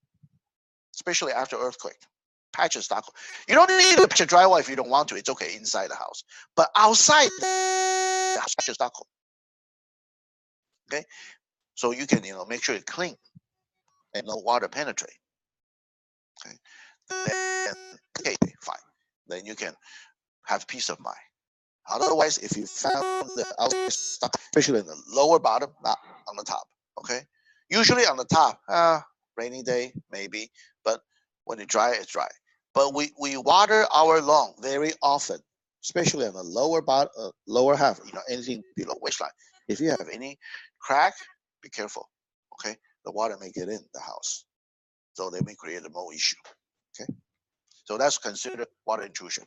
especially after earthquake. Patch the stucco. You don't need to patch a drywall if you don't want to. It's okay inside the house, but outside the house, patch the stucco. Okay, so you can make sure it's clean and no water penetrate. Okay, then, okay, fine. Then you can have peace of mind. Otherwise, if you found the outside stuff, especially in the lower bottom, not on the top, okay? Usually on the top, rainy day, maybe, but when it's dry, it's dry. But we water our lawn very often, especially on the lower half, anything below waistline. If you have any crack, be careful, okay? The water may get in the house, so they may create a mold issue, okay? So that's considered water intrusion.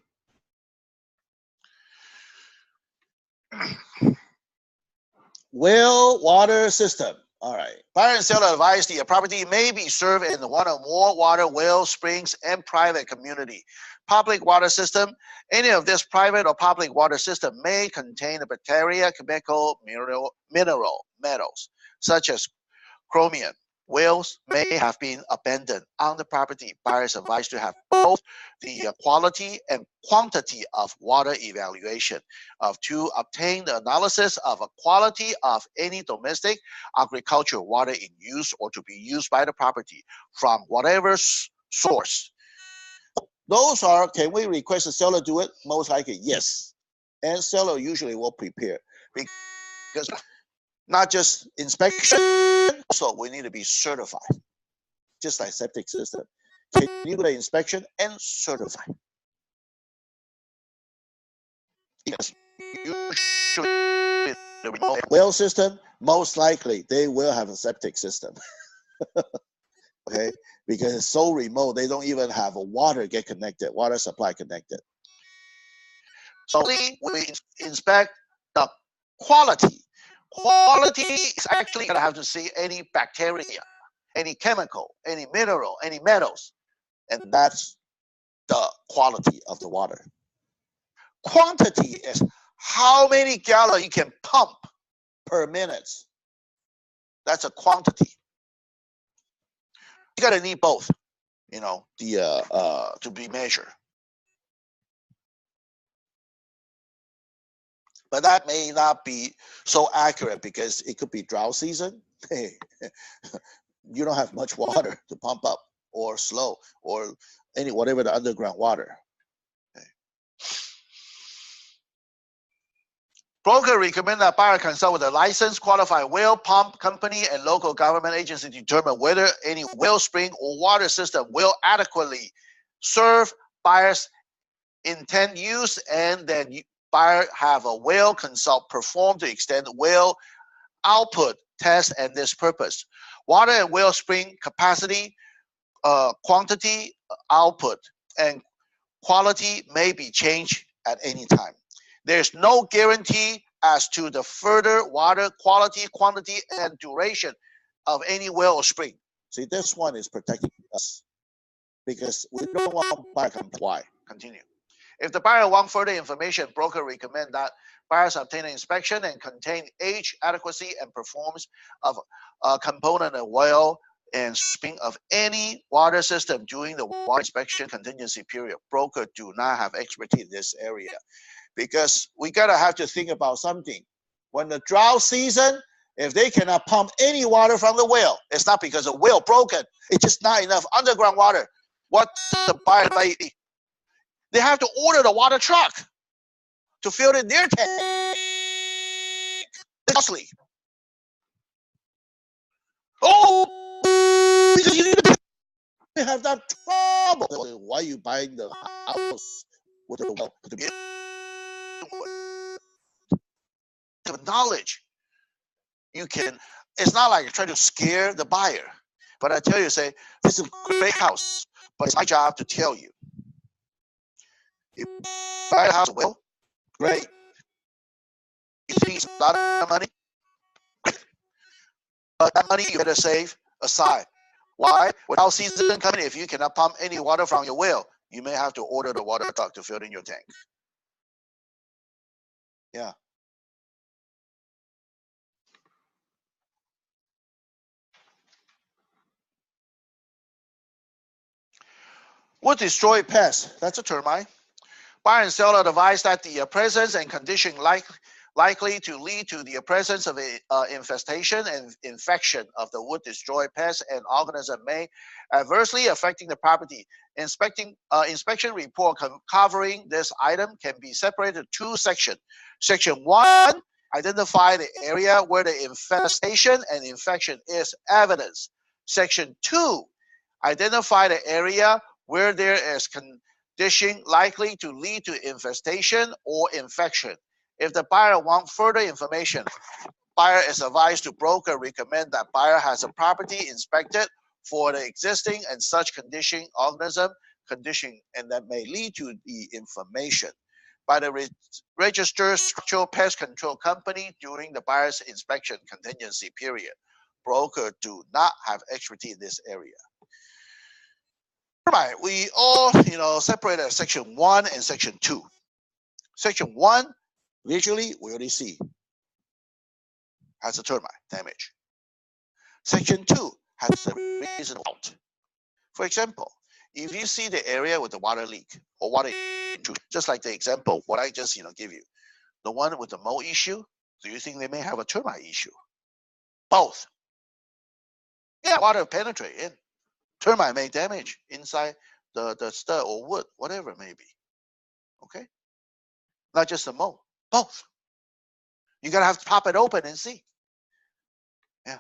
Well water system. All right. Buyer and seller advise the property may be served in one or more water well springs and private community. Public water system. Any of this private or public water system may contain a bacteria, chemical, mineral, metals, such as chromium. Wells may have been abandoned on the property. Buyers advised to have both the quality and quantity of water evaluation to obtain the analysis of a quality of any domestic agricultural water in use or to be used by the property from whatever source. Those are, can we request the seller do it? Most likely, yes. And seller usually will prepare because not just inspection, also we need to be certified, just like septic system. Can you do the inspection and certify? Yes. Usually the remote well system, most likely they will have a septic system. Okay, because it's so remote, they don't even have a water supply connected. So we inspect the quality. Quality is actually going to have to see any bacteria, any chemical, any mineral, any metals, and that's the quality of the water. Quantity is how many gallons you can pump per minute. That's a quantity. You got to need both, to be measured. But that may not be so accurate because it could be drought season. Hey, you don't have much water to pump up, or slow, or whatever the underground water. Okay. Broker recommend that buyer consult with a licensed qualified well pump company and local government agency to determine whether any well spring or water system will adequately serve buyer's intended use, and then buyer have a well consult performed to extend well output test and this purpose. Water and well spring capacity, quantity, output, and quality may be changed at any time. There's no guarantee as to the further water quality, quantity, and duration of any well or spring. See, this one is protecting us because we don't want buyer to comply. Continue. If the buyer wants further information, broker recommend that buyers obtain an inspection and contain age, adequacy, and performance of a component of well and spring of any water system during the water inspection contingency period. Broker do not have expertise in this area because we gotta have to think about something. When the drought season, if they cannot pump any water from the well, it's not because the well broken. It's just not enough underground water. What the buyer lady? They have to order the water truck to fill in their tank. It's costly. Oh, because you have that trouble. Why are you buying the house with the well to begin with? Knowledge. You can. It's not like you're trying to scare the buyer, but I tell you, say this is a great house, but it's my job to tell you. You buy a house, well, great. You think it's a lot of money? Great. But that money you better save aside. Why? Without season coming, if you cannot pump any water from your well, you may have to order the water truck to fill in your tank. Yeah. Would destroy pest. That's a termite. Buyer and seller advise that the presence and condition likely to lead to the presence of infestation and infection of the wood destroy pest and organism may adversely affecting the property. Inspection report covering this item can be separated into two sections. Section 1, identify the area where the infestation and infection is evidence. Section 2, identify the area where there is condition likely to lead to infestation or infection. If the buyer wants further information, buyer is advised to broker recommend that buyer has a property inspected for the existing and such condition organism condition and that may lead to the information by the registered structural pest control company during the buyer's inspection contingency period. Broker do not have expertise in this area. Right, we all separated section 1 and section 2. Section 1, visually we already see has a termite damage. Section 2 has the reason out. For example, if you see the area with the water leak or water intrusion, just like the example what I just give you, the one with the mold issue, do you think they may have a termite issue? Both. Yeah, water penetrate in. Termite may damage inside the stud or wood, whatever it may be. Okay? Not just the mold, both. You gotta have to pop it open and see. Yeah.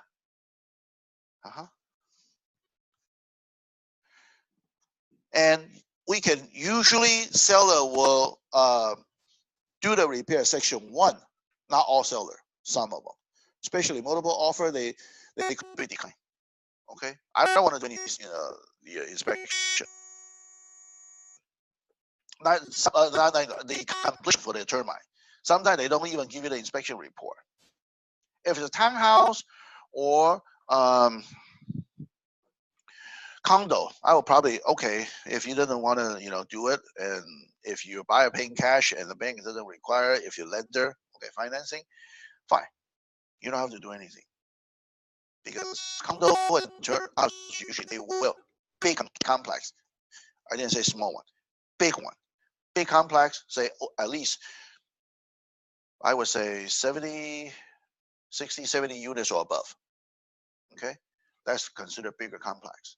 And we can usually seller will do the repair section 1. Not all seller, some of them, especially multiple offer, they could be declined. Okay, I don't want to do any the inspection. Not the completion for the termite. Sometimes they don't even give you the inspection report. If it's a townhouse or condo, I will probably, okay, if you didn't want to do it, and if you buy a paying cash and the bank doesn't require it, if you're lender, okay, financing, fine, you don't have to do anything, because condo and house usually they will big complex. I didn't say small one, big one, big complex. Say at least I would say 60, 70 units or above. Okay, that's considered bigger complex.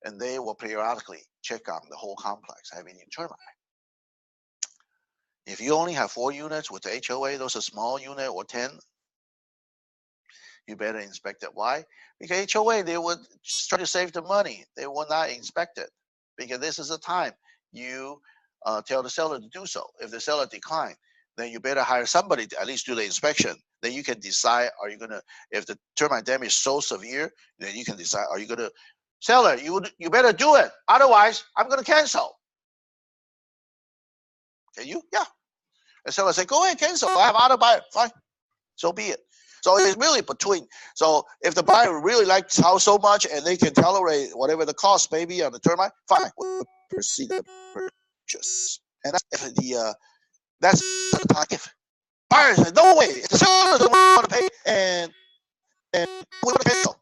And they will periodically check on the whole complex having any termite. If you only have 4 units with the HOA, those are small unit or 10, you better inspect it. Why? Because HOA, they would try to save the money. They will not inspect it because this is the time you tell the seller to do so. If the seller decline, then you better hire somebody to at least do the inspection. Then you can decide, are you gonna, if the termite damage is so severe, then you can decide, are you gonna, seller, you better do it. Otherwise, I'm gonna cancel. Can you? Yeah. The seller say, go ahead, cancel. I have other buyer. Fine. So be it. So it's really between. So if the buyer really likes house so much and they can tolerate whatever the cost may be on the termite, fine, we'll proceed the purchase. And that's if that's the time. If buyer says, no way, if the seller doesn't want to pay, and we want to cancel.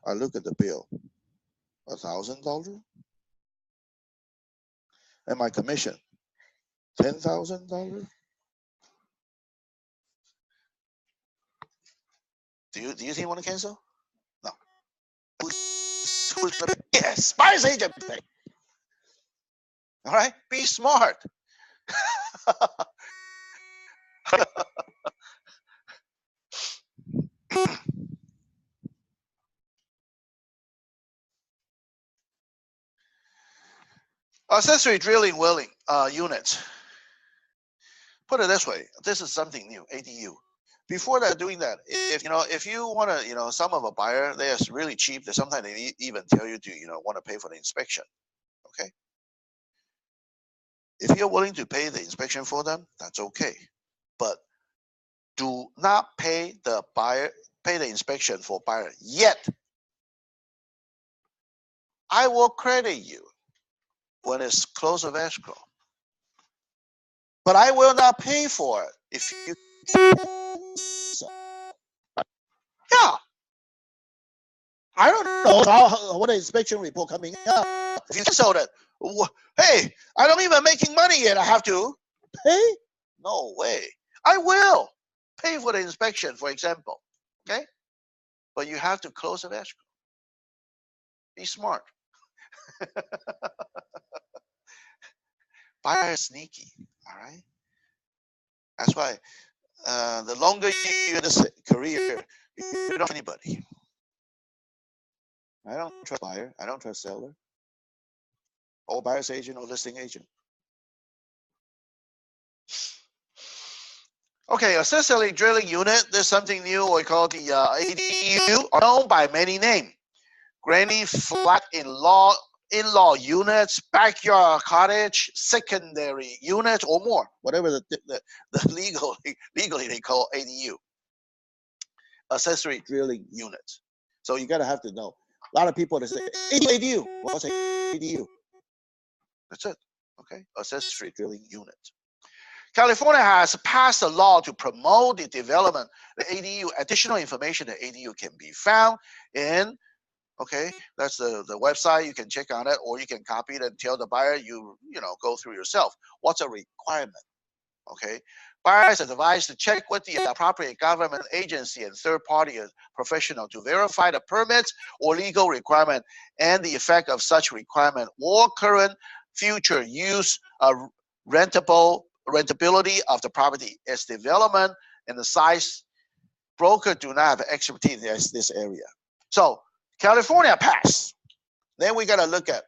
I look at the bill, $1,000, and my commission, $10,000. Do you think you want to cancel? No. Who's gonna pay? Yes, buyer's agent pay. All right, be smart. Accessory drilling willing units. Put it this way, this is something new, ADU. Before that, doing that, if you want to, some of a buyer, they're really cheap. Sometimes they even tell you to, want to pay for the inspection. Okay. If you're willing to pay the inspection for them, that's okay. But do not pay the inspection for buyer yet. I will credit you when it's close of escrow. But I will not pay for it If you, yeah, I don't know what the inspection report coming up. If you sold it, hey, I don't even making money yet. I have to pay? No way. I will pay for the inspection, for example. Okay, but you have to close the escrow. Be smart. Buyer is sneaky. All right. That's why the longer you're in this career, you don't trust anybody. I don't trust buyer. I don't trust seller. Or buyer's agent or listing agent. Okay, accessory drilling unit. There's something new we call the ADU, known by many names. Granny flat in-law units, backyard cottage, secondary unit, or more. Whatever the legally they call ADU. Accessory drilling unit. So you gotta have to know. A lot of people that say ADU. What's ADU? That's it. Okay, accessory drilling unit. California has passed a law to promote the development of the ADU. Additional information that ADU can be found in, okay, that's the website. You can check on it, or you can copy it and tell the buyer you go through yourself. What's a requirement? Okay, buyers are advised to check with the appropriate government agency and third-party professional to verify the permits or legal requirement and the effect of such requirement or current future use of rentability of the property. Its development and the size. Broker do not have expertise in this area. So California passed. Then we got to look at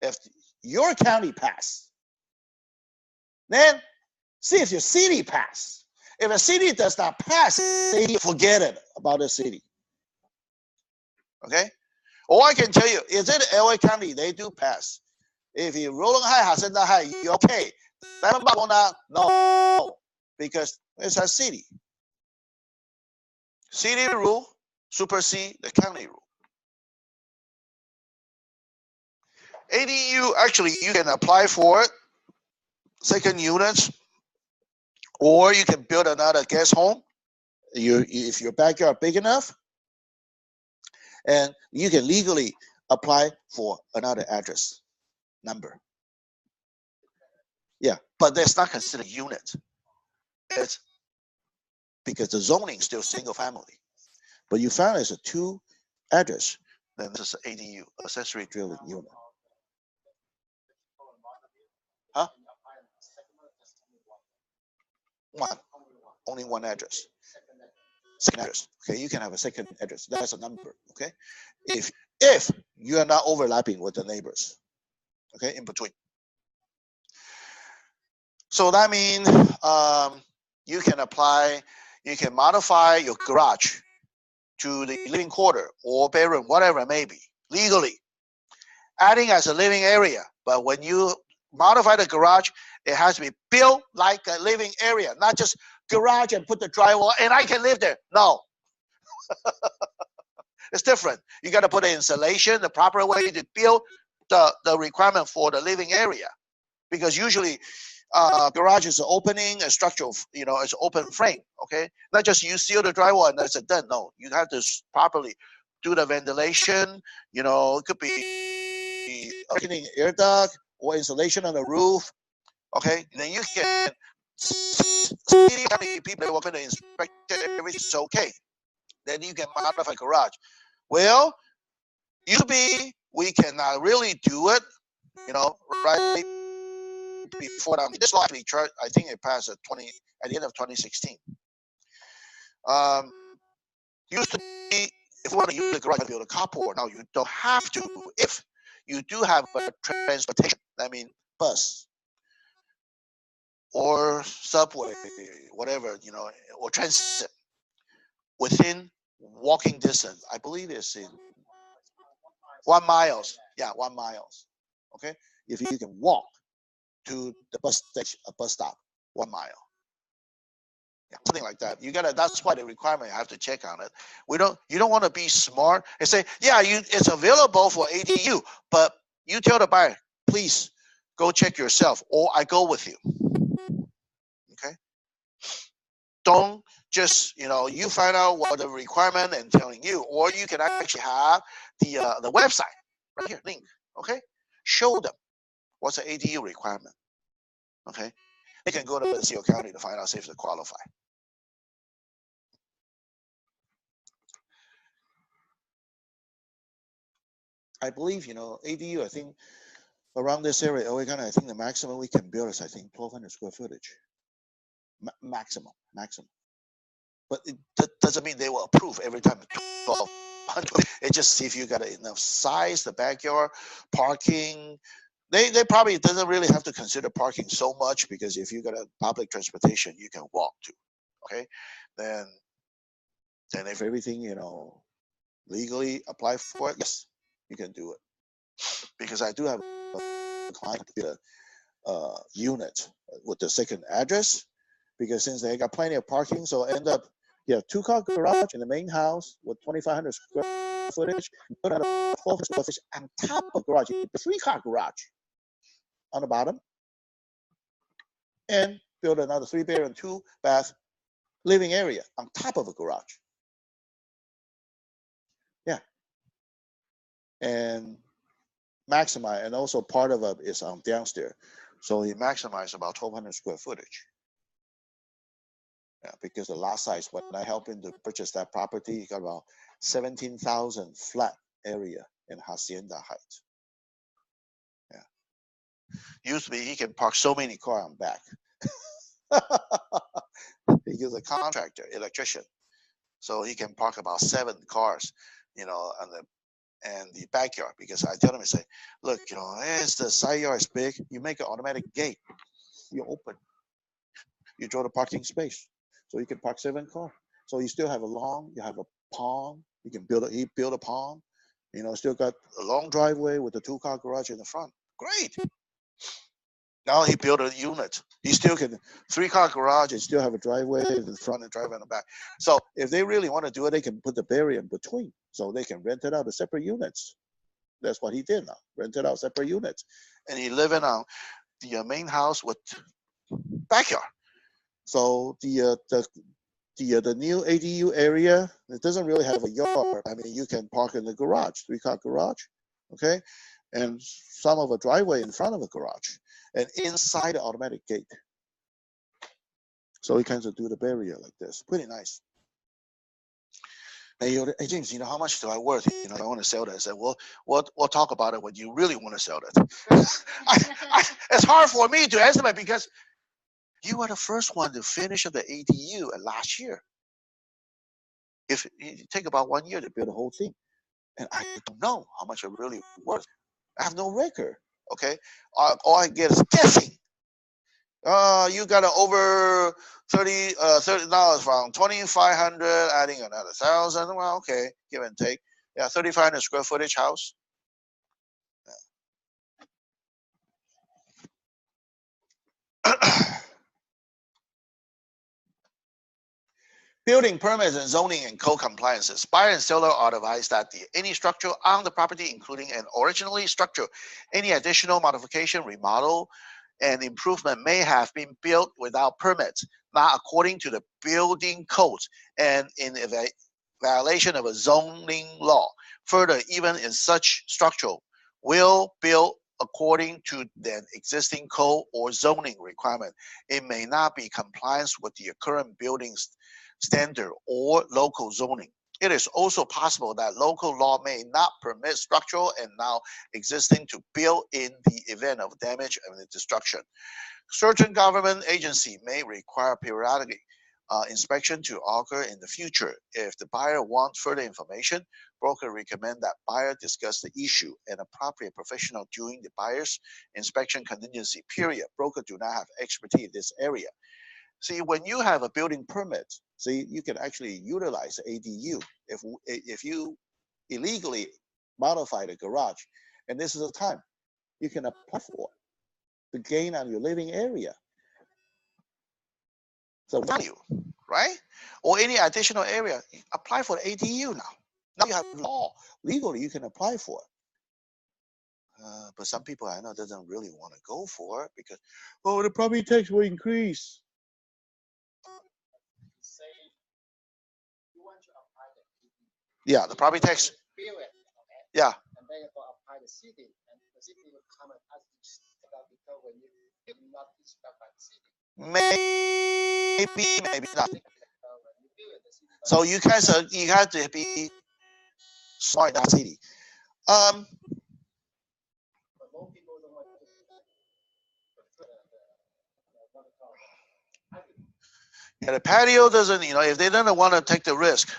if your county passed. Then see if your city passed. If a city does not pass, they forget it about the city. Okay? Or I can tell you, is it LA County? They do pass. If you rolling high, Hasen high, you're okay. No, because it's a city. City rule supersede the county rule. ADU, actually, you can apply for it, second units, or you can build another guest home. If your backyard big enough, and you can legally apply for another address number. Yeah, but that's not considered unit. It's because the zoning is still single family. But you found it's a 2 address, then this is ADU, accessory drilling unit. Huh? One. Only one address. Second address. Okay, you can have a second address. That's a number. Okay, if you are not overlapping with the neighbors. Okay, in between. So that means you can apply, you can modify your garage to the living quarter or bedroom, whatever it may be, legally, adding as a living area. But when you modify the garage, it has to be built like a living area, not just garage and put the drywall and I can live there. No. It's different. You got to put the insulation, the proper way to build the requirement for the living area. Because usually garage is an opening, a structural, it's open frame, okay? Not just you seal the drywall and that's it done. No, you have to properly do the ventilation, it could be opening air duct or insulation on the roof, okay? Then you can see how many people that work in the inspection, everything's okay. Then you can modify garage. Well, we cannot really do it, right before that. This law actually, I think it passed at the end of 2016. Used to be, if you want to use the garage to build a carport, now you don't have to. If you do have a transportation, I mean bus or subway, whatever, or transit within walking distance. I believe it's in 1 mile. Yeah, 1 mile. Okay, if you can walk to the bus station, a bus stop, 1 mile. Yeah, something like that. That's why the requirement, you have to check on it. You don't want to be smart and say, yeah, it's available for ADU, but you tell the buyer, please go check yourself, or I go with you. Okay. Don't just, you find out what the requirement and telling you, or you can actually have the website right here, link, okay? Show them what's the ADU requirement, okay? They can go to the CO County to find out if they qualify. I believe, ADU, I think around this area, Oregon, I think the maximum we can build is, I think, 1,200 square footage. Maximum. But it doesn't mean they will approve every time 1,200. It just see if you got enough size, the backyard, parking. They probably doesn't really have to consider parking so much, because if you got a public transportation, you can walk to. Okay, then if everything legally apply for it, yes, you can do it. Because I do have a client with a unit with the second address, because since they got plenty of parking, so end up two-car garage in the main house with 2,500 square footage, put out a 1,200 square footage on top of garage, the three-car garage on the bottom, and build another 3-bedroom, 2-bath living area on top of a garage. Yeah, and maximize, and also part of it is on downstairs, so he maximized about 1,200 square footage. Yeah, because the lot size, when I helped him to purchase that property, he got about 17,000 flat area in Hacienda Heights. Yeah, used to be he can park so many cars on back. He's a contractor, electrician, so he can park about 7 cars, on the backyard. Because I tell him, I say, look, as the side yard is big, you make an automatic gate, you open, you draw the parking space, so you can park 7 cars. So you still have a lawn, you have a pond, you can he built a pond, still got a long driveway with a 2-car garage in the front. Great. Now he built a unit. He still can 3-car garage and still have a driveway in the front and driveway in the back. So if they really want to do it, they can put the barrier in between, so they can rent it out as separate units. That's what he did now, rented out separate units, and he living on the main house with backyard. So the new ADU area, it doesn't really have a yard. I mean, you can park in the garage, 3-car garage, okay, and some of a driveway in front of the garage, and inside the automatic gate. So we kind of do the barrier like this. Pretty nice. Hey, James, how much do I worth? I want to sell that. I said, well, we'll talk about it when you really want to sell that. It's hard for me to estimate, because you were the first one to finish the ADU last year. If it take about 1 year to build the whole thing, and I don't know how much it really worth. I have no record. Okay, all I get is guessing. You got to over $30 from 2,500, adding another 1,000. Well, okay, give and take. Yeah, 3,500 square footage house. Building permits and zoning and code compliances. Buyer and seller are advised that any structure on the property, including an originally structure, any additional modification, remodel, and improvement may have been built without permits, not according to the building codes, and in violation of a zoning law. Further, even in such structure, will build according to the existing code or zoning requirement. It may not be compliance with the current building standard or local zoning. It is also possible that local law may not permit structural and now existing to build in the event of damage and destruction. Certain government agency may require periodic inspection to occur in the future. If the buyer wants further information, broker recommend that buyer discuss the issue and appropriate professional during the buyer's inspection contingency period. Broker do not have expertise in this area. See, when you have a building permit, see, you can actually utilize ADU. If you illegally modify the garage, and this is the time, you can apply for the gain on your living area. So value, right? Or any additional area, apply for the ADU now. Now you have law. Legally, you can apply for it. But some people I know doesn't really want to go for it because, the property tax will increase. Yeah, the property tax. Yeah. Maybe not. So you have to be smart in that city. Yeah, the patio doesn't, if they don't want to take the risk,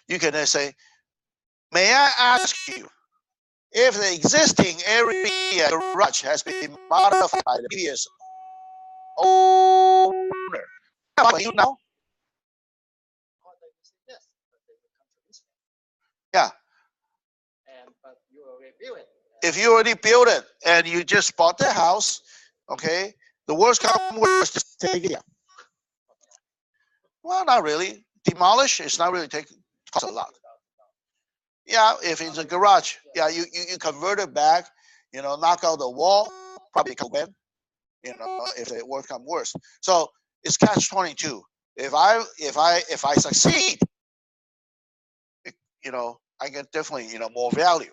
you can then say, may I ask you if the existing area garage has been modified by the previous owner? How about you now? Yeah. If you already built it and you just bought the house, okay, the worst come worst, just take it. Well, not really. Demolish, it's not really costs a lot. Yeah, if it's a garage, yeah, you convert it back, knock out the wall, probably can win, if the worst come worse. So it's catch-22. If I succeed, I get definitely, more value.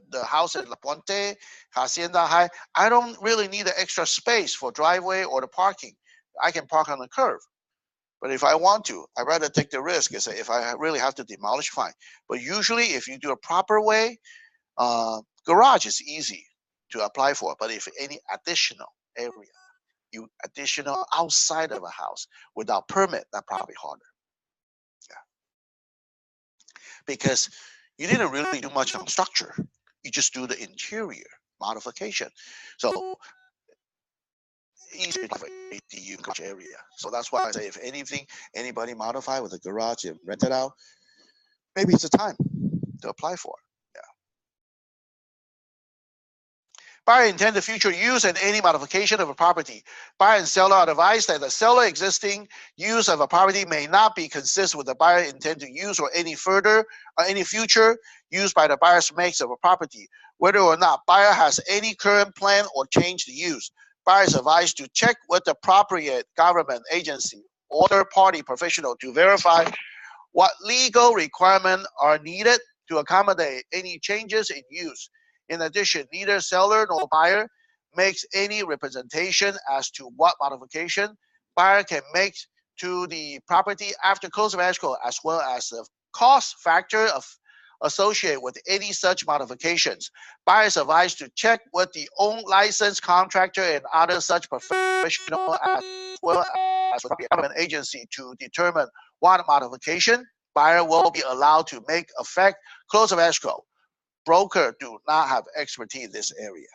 The house at La Puente, Hacienda High, I don't really need an extra space for driveway or the parking. I can park on the curb. But if I want to, I'd rather take the risk and say, if I really have to demolish, fine. But usually, if you do a proper way, garage is easy to apply for. But if any additional area, additional outside of a house without permit, that's probably harder. Yeah. Because you didn't really do much on structure. You just do the interior modification. So easier for ADU garage area. So that's why I say, if anything, anybody modify with a garage and rent it out, maybe it's a time to apply for. Yeah. Buyer intend the future use and any modification of a property. Buyer and seller are advised that the seller existing use of a property may not be consistent with the buyer intend to use or any further or any future use by the buyer's makes of a property, whether or not buyer has any current plan or change the use. Buyer is advised to check with the appropriate government agency or third-party professional to verify what legal requirements are needed to accommodate any changes in use. In addition, neither seller nor buyer makes any representation as to what modification buyer can make to the property after close of escrow, as well as the cost factor associated with any such modifications. Buyer is advised to check with the own licensed contractor and other such professional, as well as the government agency, to determine what modification buyer will be allowed to make affect close of escrow. Broker do not have expertise in this area.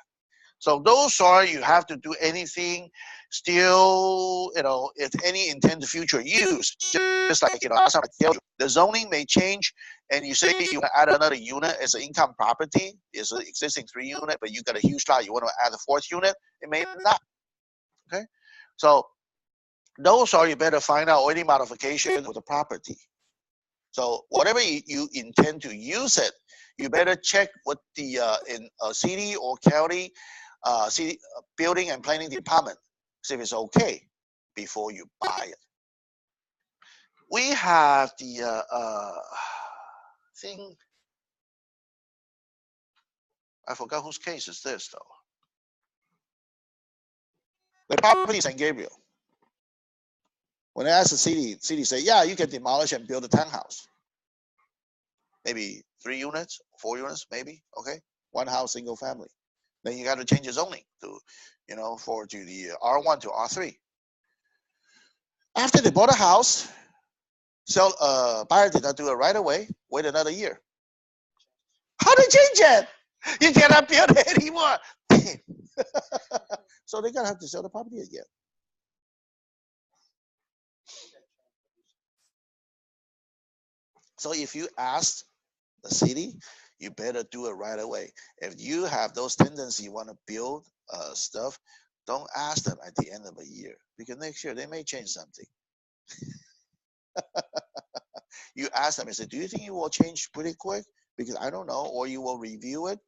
So those are, you have to do anything still, if any intended future use, just like, last time I tell you, the zoning may change, and you say you want to add another unit as an income property, it's an existing 3-unit, but you got a huge lot, you want to add a 4th unit, it may not. Okay, so those are, you better find out any modification with the property. So whatever you intend to use it, you better check with the in city or county city building and planning department, see if it's okay before you buy it. We have the thing. I forgot whose case is this though. The property in San Gabriel. When I asked the city say, yeah, you can demolish and build a townhouse. Maybe 3 units, 4 units, maybe. Okay, 1 house, single family. Then you got to change the zoning to, to the R1 to R3. After they bought a house, buyer did not do it right away. Wait another year. How to change it? You cannot build it anymore. So they're gonna have to sell the property again. So if you ask the city, you better do it right away. If you have those tendencies, you want to build stuff, don't ask them at the end of a year, because next year they may change something. You ask them and say, do you think you will change pretty quick? Because I don't know, or you will review it.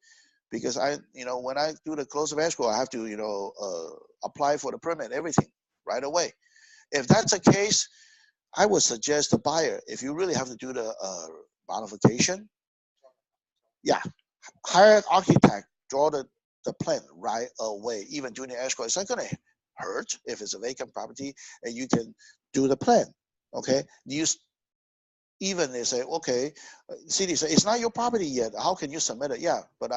Because when I do the close of escrow, I have to, apply for the permit, everything right away. If that's the case, I would suggest the buyer, if you really have to do the modification, yeah, hire an architect, draw the plan right away. Even during the escrow, it's not going to hurt if it's a vacant property, and you can do the plan. Okay, even they say, okay, city say it's not your property yet. How can you submit it? Yeah, but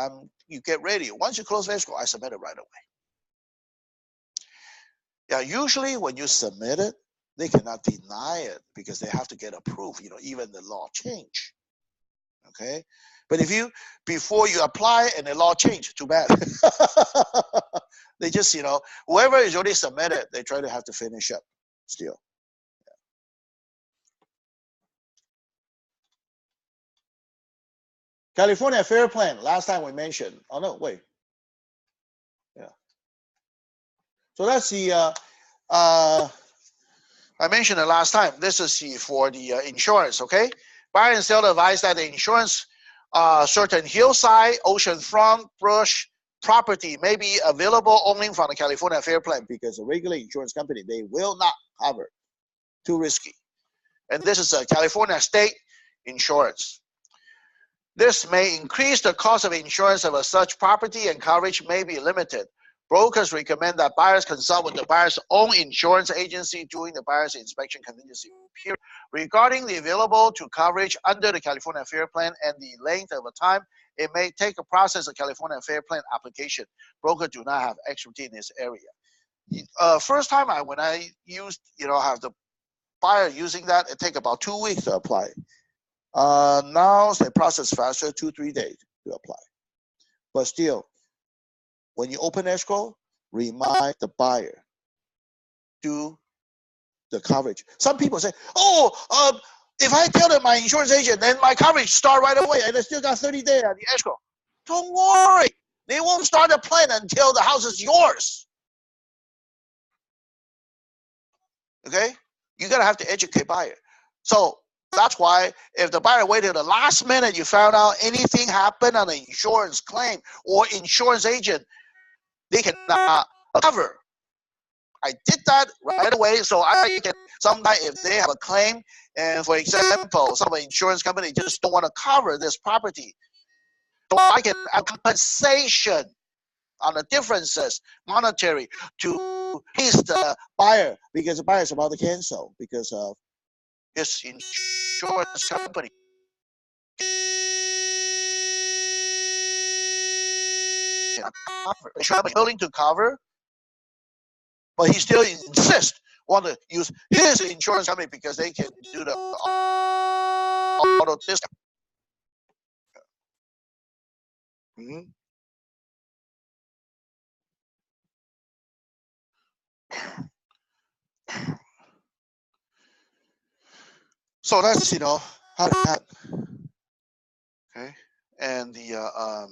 you get ready. Once you close escrow, I submit it right away. Yeah, usually when you submit it, they cannot deny it because they have to get approved. Even the law change. Okay, but if you before you apply and the law change, too bad. They just whoever is already submitted, they try to have to finish up still. California Fair Plan. Last time we mentioned. Oh no, wait. Yeah. So that's the. I mentioned it last time. This is for the insurance. Okay. Buyer and seller advise that the insurance, certain hillside, oceanfront, brush property may be available only from the California Fair Plan because the regular insurance company, they will not cover. Too risky. And this is a California state insurance. This may increase the cost of insurance of such property and coverage may be limited. Brokers recommend that buyers consult with the buyer's own insurance agency during the buyer's inspection contingency period. Regarding the available to coverage under the California Fair Plan and the length of the time it may take to process a California Fair Plan application, brokers do not have expertise in this area. First time when I used, have the buyer using that, it take about 2 weeks to apply. Now they process faster, 2-3 days to apply. But still, when you open escrow, remind the buyer, do the coverage. Some people say, if I tell them my insurance agent, then my coverage start right away, and they still got 30 days on the escrow. Don't worry. They won't start the plan until the house is yours. Okay? You gotta have to educate buyer. So that's why if the buyer waited the last minute, you found out anything happened on an insurance claim or insurance agent, they cannot cover. I did that right away, so I can sometimes if they have a claim, and for example, some insurance company just don't want to cover this property, so I can have compensation on the differences, monetary, to please the buyer because the buyer is about to cancel because of his insurance company. Insurance willing to cover, but he still insists want to use his insurance company because they can do the auto discount. Mm-hmm. So that's how to happen. Okay, and the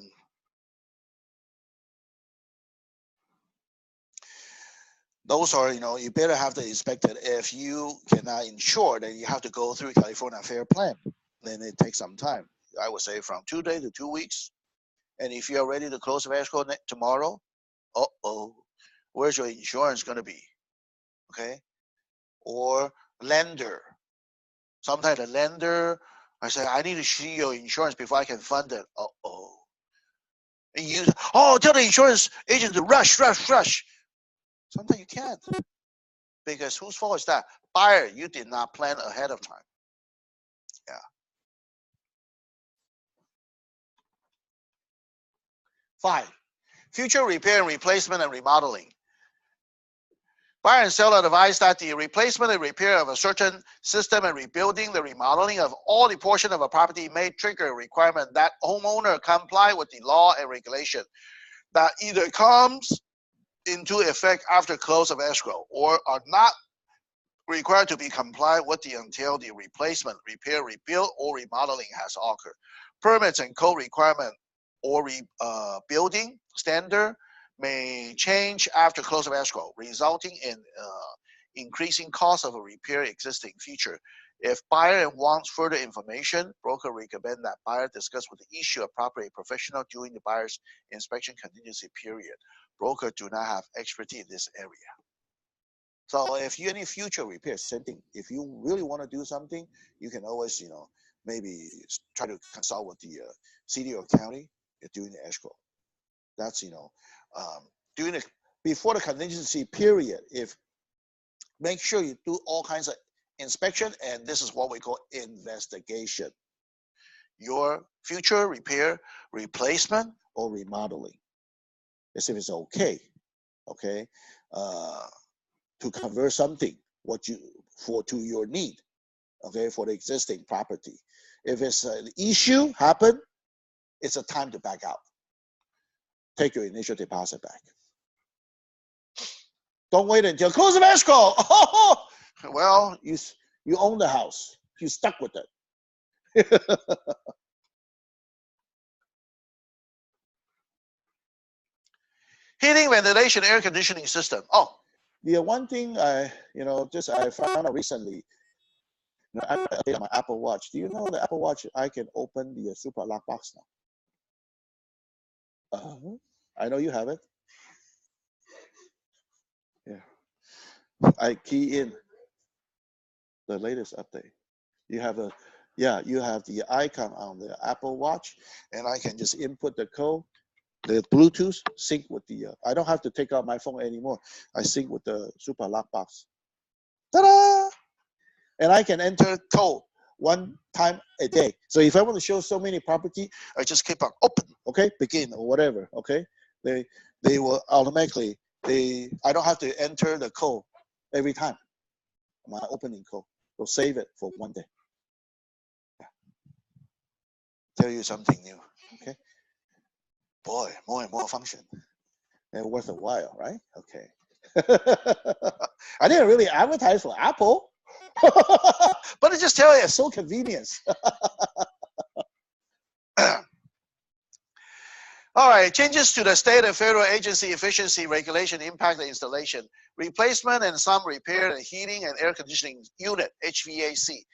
those are you better have to inspect it. If you cannot insure, then you have to go through California Fair Plan. Then it takes some time. I would say from 2 days to 2 weeks. And if you are ready to close the escrow tomorrow, where's your insurance going to be? Okay, or lender. Sometimes the lender, I say, I need to see your insurance before I can fund it. And you, tell the insurance agent to rush. Sometimes you can't. Because whose fault is that? Buyer, you did not plan ahead of time. Yeah. 5, future repair and replacement and remodeling. Buyer and seller advise that the replacement and repair of a certain system and rebuilding, the remodeling of all the portion of a property may trigger a requirement that homeowner comply with the law and regulation that either comes into effect after close of escrow or are not required to be complied with until the replacement, repair, rebuild, or remodeling has occurred. Permits and code requirement or rebuilding standard may change after close of escrow, resulting in increasing cost of a repair existing feature. If buyer wants further information, broker recommend that buyer discuss with the issue of property professional during the buyer's inspection contingency period. Broker do not have expertise in this area. So if you any future repairs, same thing. If you really want to do something, you can always, maybe try to consult with the city or county during the escrow. That's, during the, before the contingency period, if make sure you do all kinds of inspection, and this is what we call investigation. Your future repair, replacement, or remodeling. As if it's okay, to convert something to your need, for the existing property. If it's an issue happen, it's a time to back out. Take your initial deposit back. Don't wait until close of escrow. Well, you own the house. You stuck with it. Heating, ventilation, air conditioning system. Oh, the one thing I found out recently, I updated on my Apple Watch. Do you know the Apple Watch, I can open the super lock box now? I know you have it. Yeah. I key in the latest update. You have the icon on the Apple Watch, and I can just input the code. The Bluetooth sync with the, I don't have to take out my phone anymore. I sync with the super lock box. Ta-da! And I can enter code one time a day. So if I want to show so many property, I just keep on open, begin or whatever, They will automatically, I don't have to enter the code every time. My opening code. So save it for one day. Yeah. Tell you something new, Boy, more and more function. And worth a while, right? Okay. I didn't really advertise for Apple, but I just tell you, it's so convenient. All right, changes to the state and federal agency efficiency regulation impact the installation, replacement, and some repair and heating and air conditioning unit, HVAC.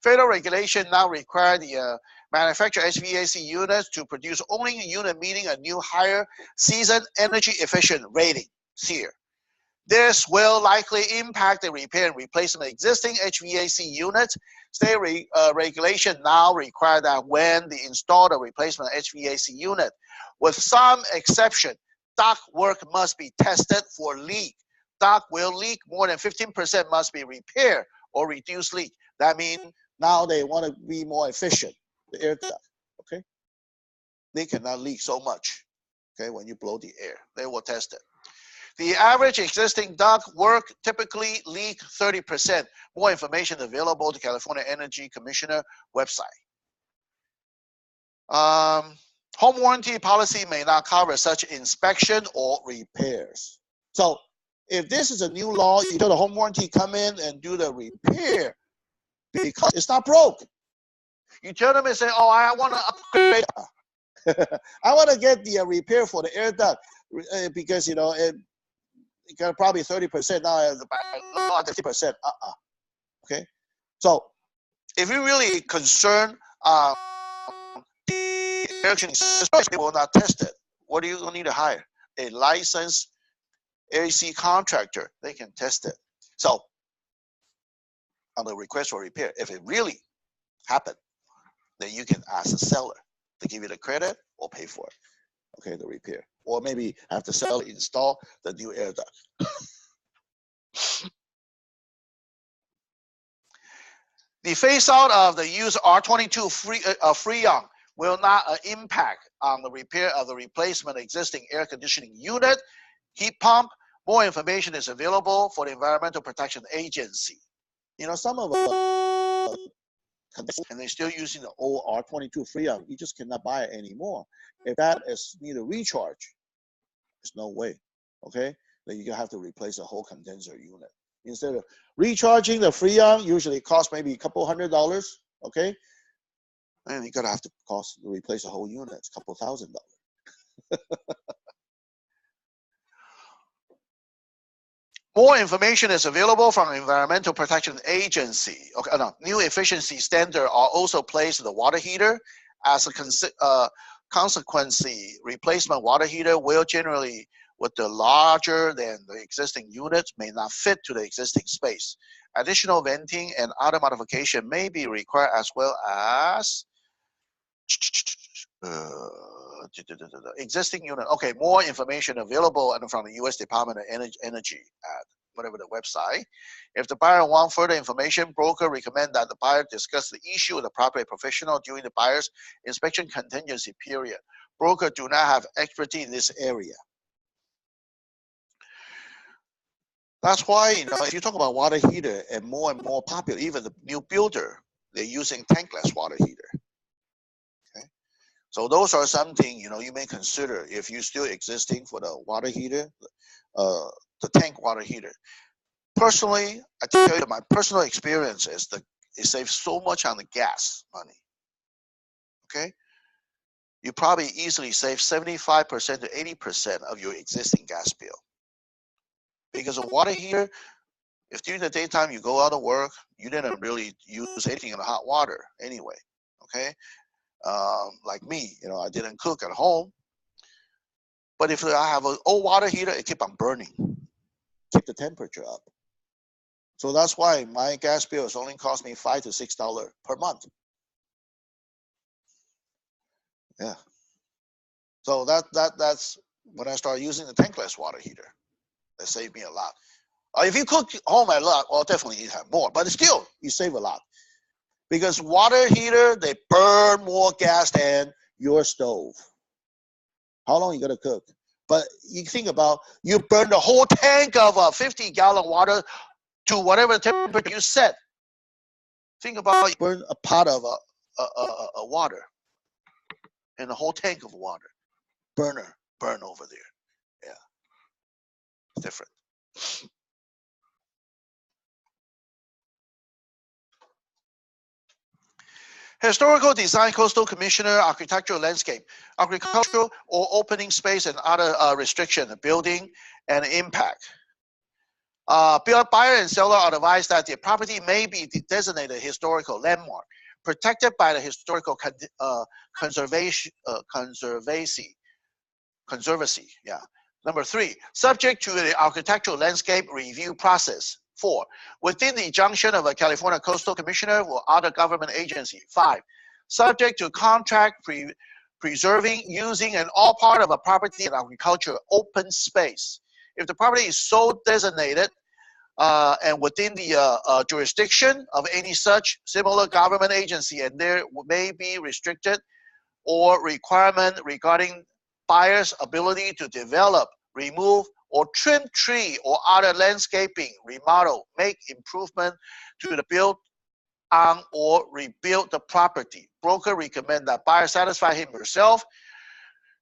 Federal regulation now require the manufacturer HVAC units to produce only a unit meeting a new higher season energy efficient rating tier. This will likely impact the repair and replacement of existing HVAC units. State regulation now require that when they install the replacement HVAC unit, with some exception, duct work must be tested for leak. Duct will leak more than 15% must be repaired or reduce leak. That means now they want to be more efficient, the air duct, They cannot leak so much, when you blow the air. They will test it. The average existing duct work typically leak 30%. More information available to California Energy Commissioner website. Home warranty policy may not cover such inspection or repairs. So if this is a new law, you tell the home warranty come in and do the repair because it's not broke. You tell them and say, oh, I want to upgrade. I want to get the repair for the air duct because, it got probably 30% now, about 50%. Okay? So if you're really concerned, the air conditioning system will not test it. What do you need to hire? A licensed AC contractor. They can test it. So on the request for repair, if it really happened, then you can ask the seller to give you the credit or pay for it. The repair. Or maybe have the seller install the new air duct. The phase out of the use R22 Freon will not impact on the repair of the replacement existing air conditioning unit, heat pump. More information is available for the Environmental Protection Agency. Some of them, and they're still using the old R22 Freon. You just cannot buy it anymore. If that is need a recharge, there's no way. Then you have to replace the whole condenser unit. Instead of recharging the Freon, usually it costs maybe a couple $100. And you're gonna have to replace the whole unit. It's a couple $1,000. More information is available from the Environmental Protection Agency. New efficiency standards are also placed in the water heater. As a consequence, replacement water heater will with the larger than the existing units may not fit to the existing space. Additional venting and other modification may be required as well as existing unit. Okay, more information available and from the U.S. Department of Energy at whatever the website. If the buyer wants further information, broker recommend that the buyer discuss the issue with the property professional during the buyer's inspection contingency period. Broker do not have expertise in this area. That's why, if you talk about water heater and more popular, even the new builder, they're using tankless water heater. Okay, so those are something you may consider if you're still existing for the water heater, the tank water heater. Personally, I tell you my personal experience is that it saves so much on the gas money. Okay, you probably easily save 75% to 80% of your existing gas bill. Because a water heater, if during the daytime you go out of work, you didn't really use anything in the hot water anyway, okay? Like me, I didn't cook at home. But if I have an old water heater, it keep on burning, keep the temperature up. So that's why my gas bill is only cost me $5 to $6 per month. Yeah. So that's when I started using the tankless water heater. That saved me a lot. If you cook home a lot, well, definitely you have more, but still you save a lot because water heater, they burn more gas than your stove. How long you gonna cook? But you think about you burn the whole tank of 50-gallon water to whatever temperature you set. Think about you burn a pot of water and a whole tank of water. Burn over there. Yeah. Different. Historical design, coastal commissioner, architectural landscape, agricultural or opening space and other restriction, building and impact. Buyer and seller are advised that the property may be designated historical landmark, protected by the historical conservancy. Yeah. Number 3, subject to the architectural landscape review process. 4, within the injunction of a California Coastal Commissioner or other government agency. 5, subject to contract preserving, using, and all part of a property and agriculture open space. If the property is so designated and within the jurisdiction of any such similar government agency, and there may be restricted or requirement regarding buyer's ability to develop, remove, or trim tree or other landscaping, remodel, make improvement to the build on or rebuild the property. Broker recommend that buyer satisfy him or herself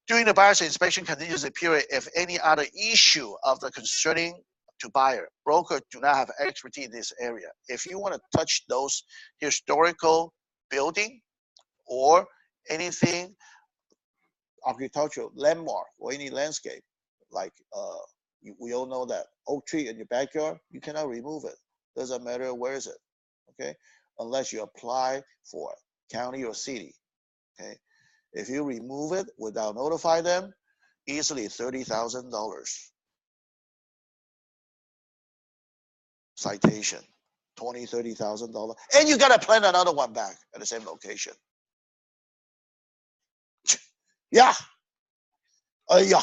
during the buyer's inspection contingency period if any other issue of the concerning to buyer. Broker do not have expertise in this area. If you want to touch those historical building or anything architectural landmark or any landscape, like we all know that oak tree in your backyard, you cannot remove it. Doesn't matter where is it, okay? Unless you apply for county or city, okay? If you remove it without notify them, easily $30,000. Citation, $20,000, $30,000, and you gotta plant another one back at the same location. Yeah. Yeah.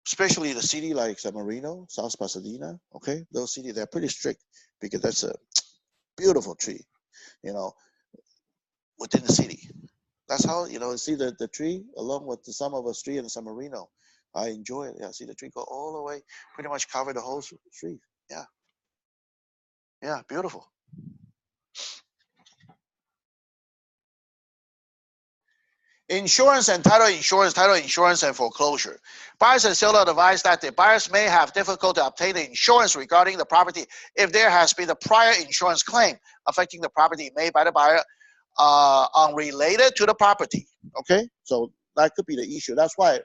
Especially the city like San Marino, South Pasadena, okay? Those cities, they're pretty strict because that's a beautiful tree, within the city. That's how, see the tree along with some of the tree in San Marino. I enjoy it. Yeah, see the tree go all the way, pretty much cover the whole street. Yeah. Yeah, beautiful. Insurance and title insurance and foreclosure. Buyers and sellers advise that the buyers may have difficulty obtaining insurance regarding the property if there has been a prior insurance claim affecting the property made by the buyer unrelated to the property. Okay, so that could be the issue. That's why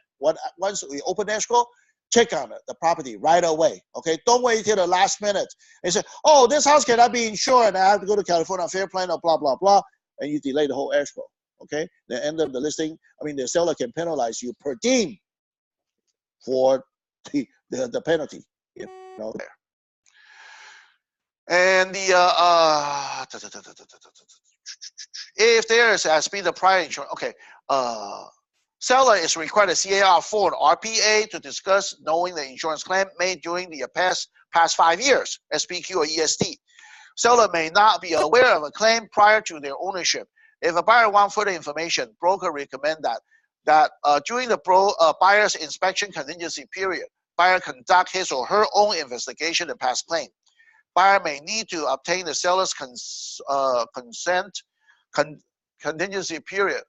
once we open escrow, check on it, the property right away. Okay, don't wait till the last minute and say, oh, this house cannot be insured and I have to go to California Fair Plan or blah, blah, blah, and you delay the whole escrow. Okay, the end of the listing, the seller can penalize you per diem for the penalty, you know, there. And if there has been the prior insurance, okay, seller is required a CAR form RPA to discuss knowing the insurance claim made during the past 5 years, SPQ or EST. Seller may not be aware of a claim prior to their ownership. If a buyer wants further information, broker recommend that during the buyer's inspection contingency period, buyer conduct his or her own investigation and past claim. Buyer may need to obtain the seller's contingency period.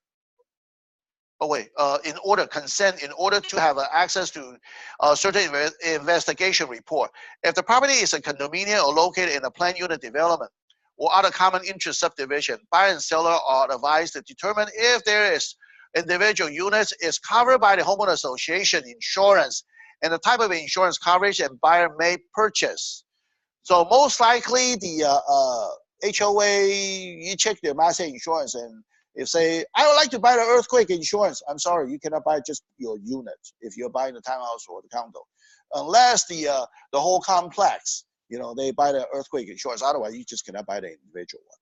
Consent in order to have access to a certain investigation report. If the property is a condominium or located in a planned unit development or other common interest subdivision, buyer and seller are advised to determine if there is individual units is covered by the homeowner association insurance and the type of insurance coverage and buyer may purchase. So most likely the HOA, you check their master insurance, and if say, I would like to buy the earthquake insurance, I'm sorry, you cannot buy just your unit if you're buying the townhouse or the condo. Unless the whole complex, you know, they buy the earthquake insurance. Otherwise, you just cannot buy the individual one.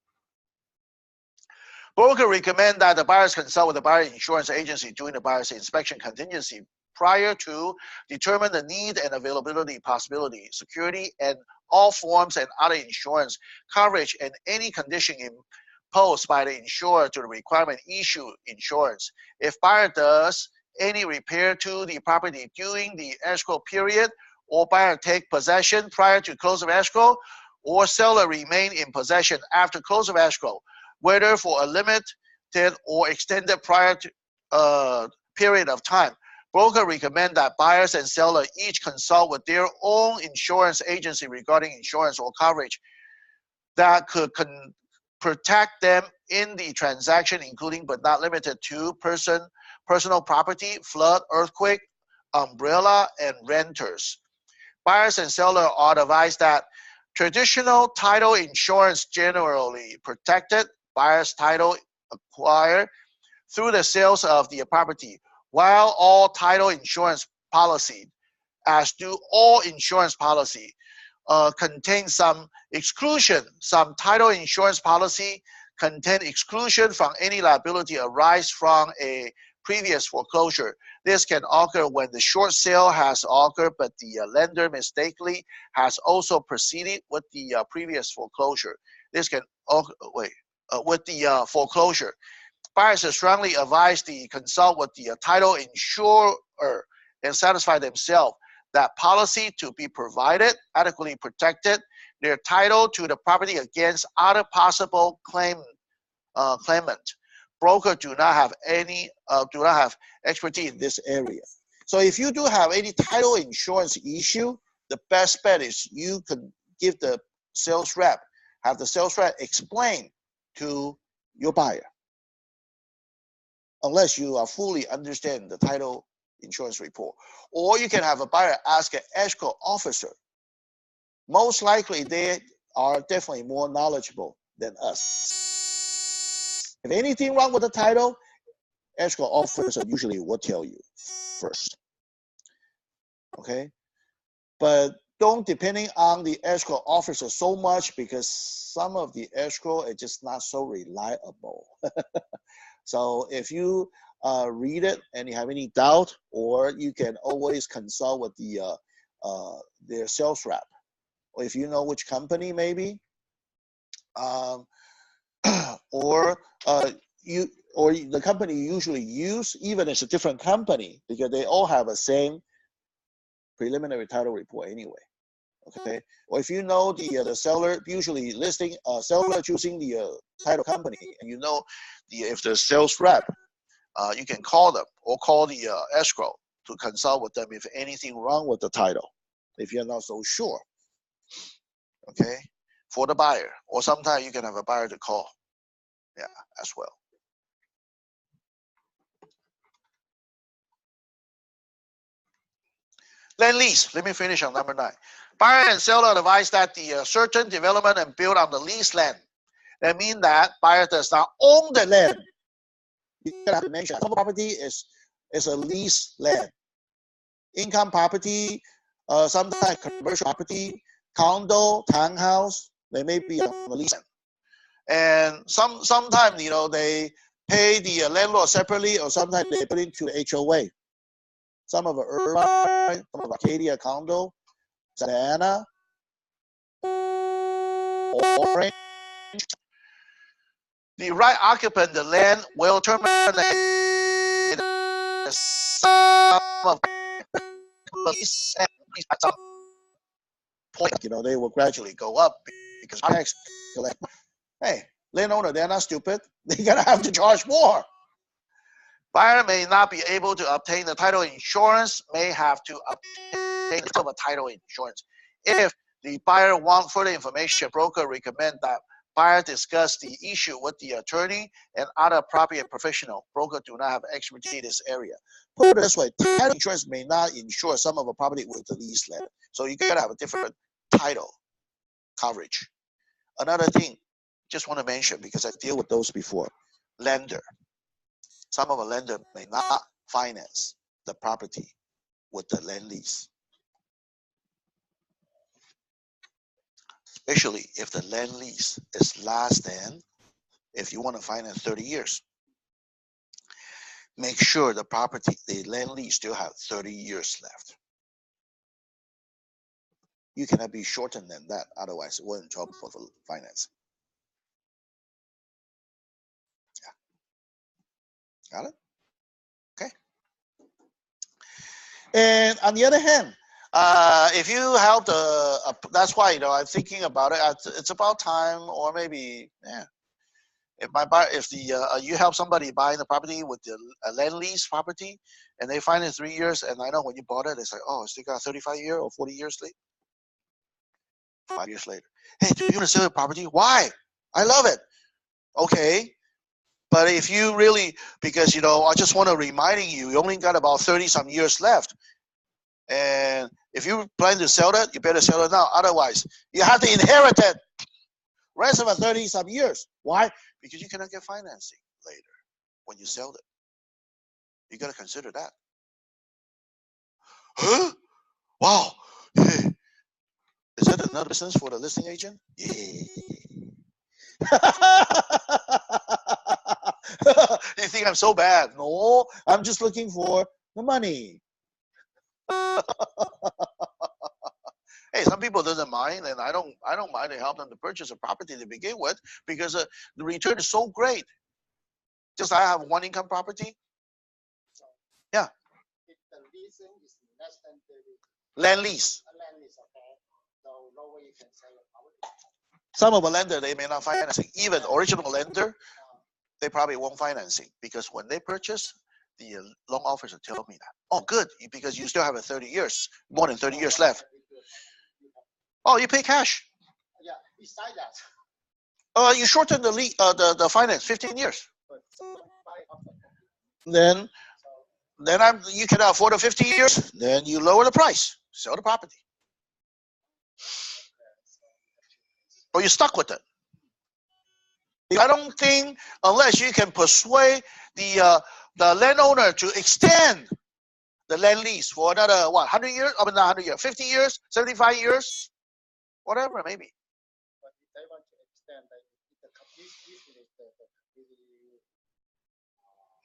Broker recommend that the buyers consult with the buyer insurance agency during the buyer's inspection contingency prior to determine the need and availability, possibility, security, and all forms and other insurance coverage and any condition imposed by the insurer to the requirement issue insurance. If buyer does any repair to the property during the escrow period, or buyer take possession prior to close of escrow, or seller remain in possession after close of escrow, whether for a limited or extended prior to, period of time, broker recommend that buyers and seller each consult with their own insurance agency regarding insurance or coverage that could protect them in the transaction, including but not limited to personal property, flood, earthquake, umbrella, and renters. Buyers and sellers are advised that traditional title insurance generally protected buyer's title acquired through the sales of the property, while all title insurance policy, as do all insurance policy, contain some exclusion. Some title insurance policy contain exclusion from any liability arise from a previous foreclosure. This can occur when the short sale has occurred, but the lender mistakenly has also proceeded with the previous foreclosure. This can occur with the foreclosure. Buyers are strongly advised to consult with the title insurer and satisfy themselves that policy to be provided adequately protected their title to the property against other possible claimant. Broker do not have expertise in this area. So if you do have any title insurance issue, the best bet is you can give the sales rep, have the sales rep explain to your buyer. Unless you are fully understand the title insurance report. Or you can have a buyer ask an escrow officer. Most likely they are definitely more knowledgeable than us. If anything wrong with the title, escrow officer usually will tell you first. Okay? But don't depending on the escrow officer so much, because some of the escrow are just not so reliable. So if you read it and you have any doubt, or you can always consult with the their sales rep, or if you know which company maybe, or the company you usually use, even if it's a different company, because they all have the same preliminary title report anyway. Okay, or if you know the seller usually listing seller choosing the title company, and you know if the sales rep, you can call them or call the escrow to consult with them if anything wrong with the title, if you're not so sure. Okay, for the buyer, or sometimes you can have a buyer to call, yeah, as well. Land lease. Let me finish on number 9. Buyer and seller advise that the certain development and build on the leased land. That means that buyer does not own the land. You have to mention, property is a leased land. income property, sometimes commercial property, condo, townhouse. They may be on the lease. And sometimes, you know, they pay the landlord separately, or sometimes they put into the HOA. Some of the Irvine, some of Arcadia condo, Santa Ana, Orange. The right occupant, the land will terminate some of some point. You know, they will gradually go up because tax collect. Hey, landowner, they're not stupid. They're gonna have to charge more. Buyer may not be able to obtain the title insurance, may have to obtain the title insurance. If the buyer wants further information, broker recommend that buyer discuss the issue with the attorney and other property professional. Broker do not have expertise in this area. Put it this way, title insurance may not insure some of the property with the lease land. So you gotta have a different title coverage. Another thing, just want to mention, because I deal with those before, lender. Some of the lender may not finance the property with the land lease. Especially if the land lease is less than, if you want to finance 30 years. Make sure the property, the land lease still have 30 years left. You cannot be shorter than that, otherwise we're in trouble for the financing. Yeah. Got it? Okay. And on the other hand, if you help the, that's why, you know, I'm thinking about it. It's about time, or maybe, yeah. If you help somebody buying the property with the land lease property, and they find it 3 years, and I know when you bought it, it's like, oh, it's got 35 years or 40 years late. 5 years later, hey, do you want to sell the property? Why? I love it. Okay. But if you really, because, you know, I just want to reminding you, you only got about 30 some years left. And if you plan to sell that, you better sell it now. Otherwise, you have to inherit it rest of the 30 some years. Why? Because you cannot get financing later when you sell it. You got to consider that. Huh? Wow. Yeah. Is that another business for the listing agent? Yeah. You think I'm so bad? No, I'm just looking for the money. Hey, some people doesn't mind, and I don't mind to help them to purchase a property to begin with, because the return is so great. Just I have one income property. Yeah. If the leasing is less than 30. Land lease. Land lease, okay. So no way you can sell your property. Some of the lender, they may not financing. Even original lender, they probably won't financing, because when they purchase, the loan officer tell me that. Oh, good, because you still have 30 years, more than 30 years left. Oh, you pay cash. Yeah. Beside that. You shorten the finance 15 years. Then you can afford the 50 years. Then you lower the price, sell the property, or you're stuck with it. I don't think, unless you can persuade the landowner to extend the land lease for another 100 years, I mean not 100 years, 50 years, 75 years, whatever maybe. But if they want to extend,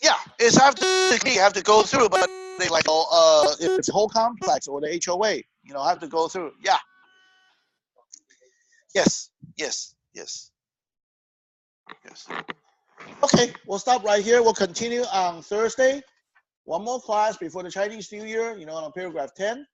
yeah, it's have to go through, but they like if it's a whole complex or the HOA, you know, have to go through. Yeah. Yes. Okay, we'll stop right here. We'll continue on Thursday. One more class before the Chinese New Year, you know, on paragraph 10.